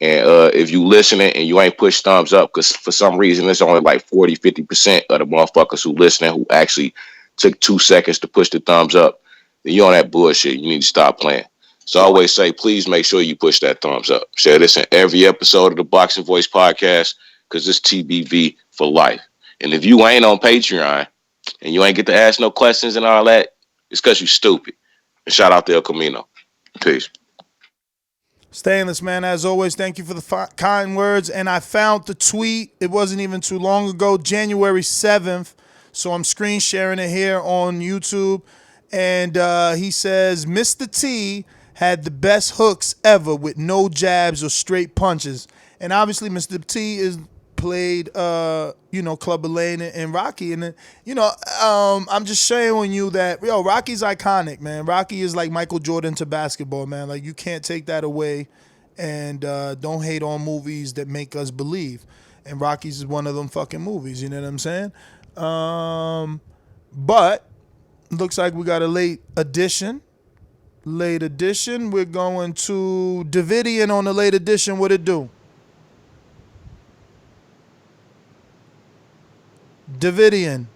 And if you listening and you ain't push thumbs up, because for some reason it's only like 40-50% of the motherfuckers who listening who actually took 2 seconds to push the thumbs up, then you on that bullshit. You need to stop playing. So I always say, please make sure you push that thumbs up. Share this in every episode of the Boxing Voice podcast, because it's TBV for life. And if you ain't on Patreon and you ain't get to ask no questions and all that, it's because you stupid. And shout out to El Camino. Peace. Stainless, man, as always, thank you for the kind words. And I found the tweet. It wasn't even too long ago, January 7th. So I'm screen sharing it here on YouTube. And he says, Mr. T had the best hooks ever with no jabs or straight punches. And obviously, Mr. T is played, Clubber Lane and Rocky. And, I'm just showing you that, Rocky's iconic, man. Rocky is like Michael Jordan to basketball, man. Like, you can't take that away. And don't hate on movies that make us believe. And Rocky's is one of them fucking movies, you know what I'm saying? But looks like we got a late edition. We're going to Davidian on the late edition. What it do? Davidian.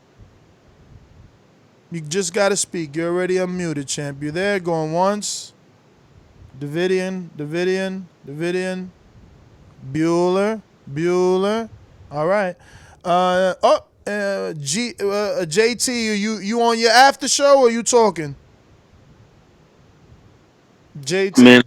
You just got to speak. You're already unmuted, champ. You there? Going once. Davidian. Bueller. All right. JT, you on your after show or you talking? JT. Man,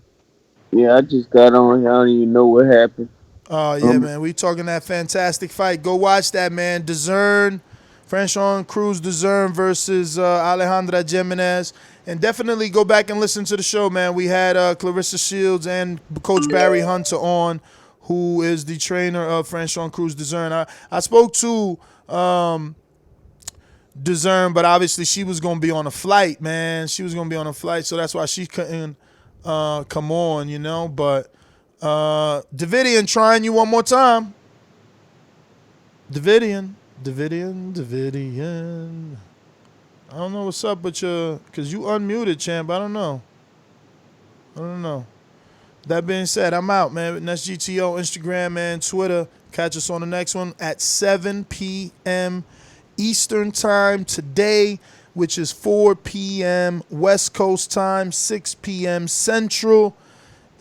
yeah, I just got on here. I don't even know what happened. Oh, yeah, man. We talking that fantastic fight. Go watch that, man. Dezurn, Franchon Crews-Dezurn versus Alejandra Jimenez. And definitely go back and listen to the show, man. We had Claressa Shields and Coach Barry Hunter on, who is the trainer of Franchon Crews-Dezurn. I spoke to Dezurn, but obviously she was going to be on a flight, man. So that's why she couldn't come on, But Davidian, trying you one more time. Davidian. I don't know what's up with you, because you unmuted, champ. I don't know. That being said, I'm out, man. That's GTO, Instagram, and Twitter. Catch us on the next one at 7 p.m. Eastern time today, which is 4 p.m. West Coast time, 6 p.m. Central.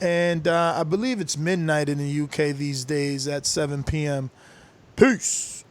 And I believe it's midnight in the UK these days at 7 p.m. Peace.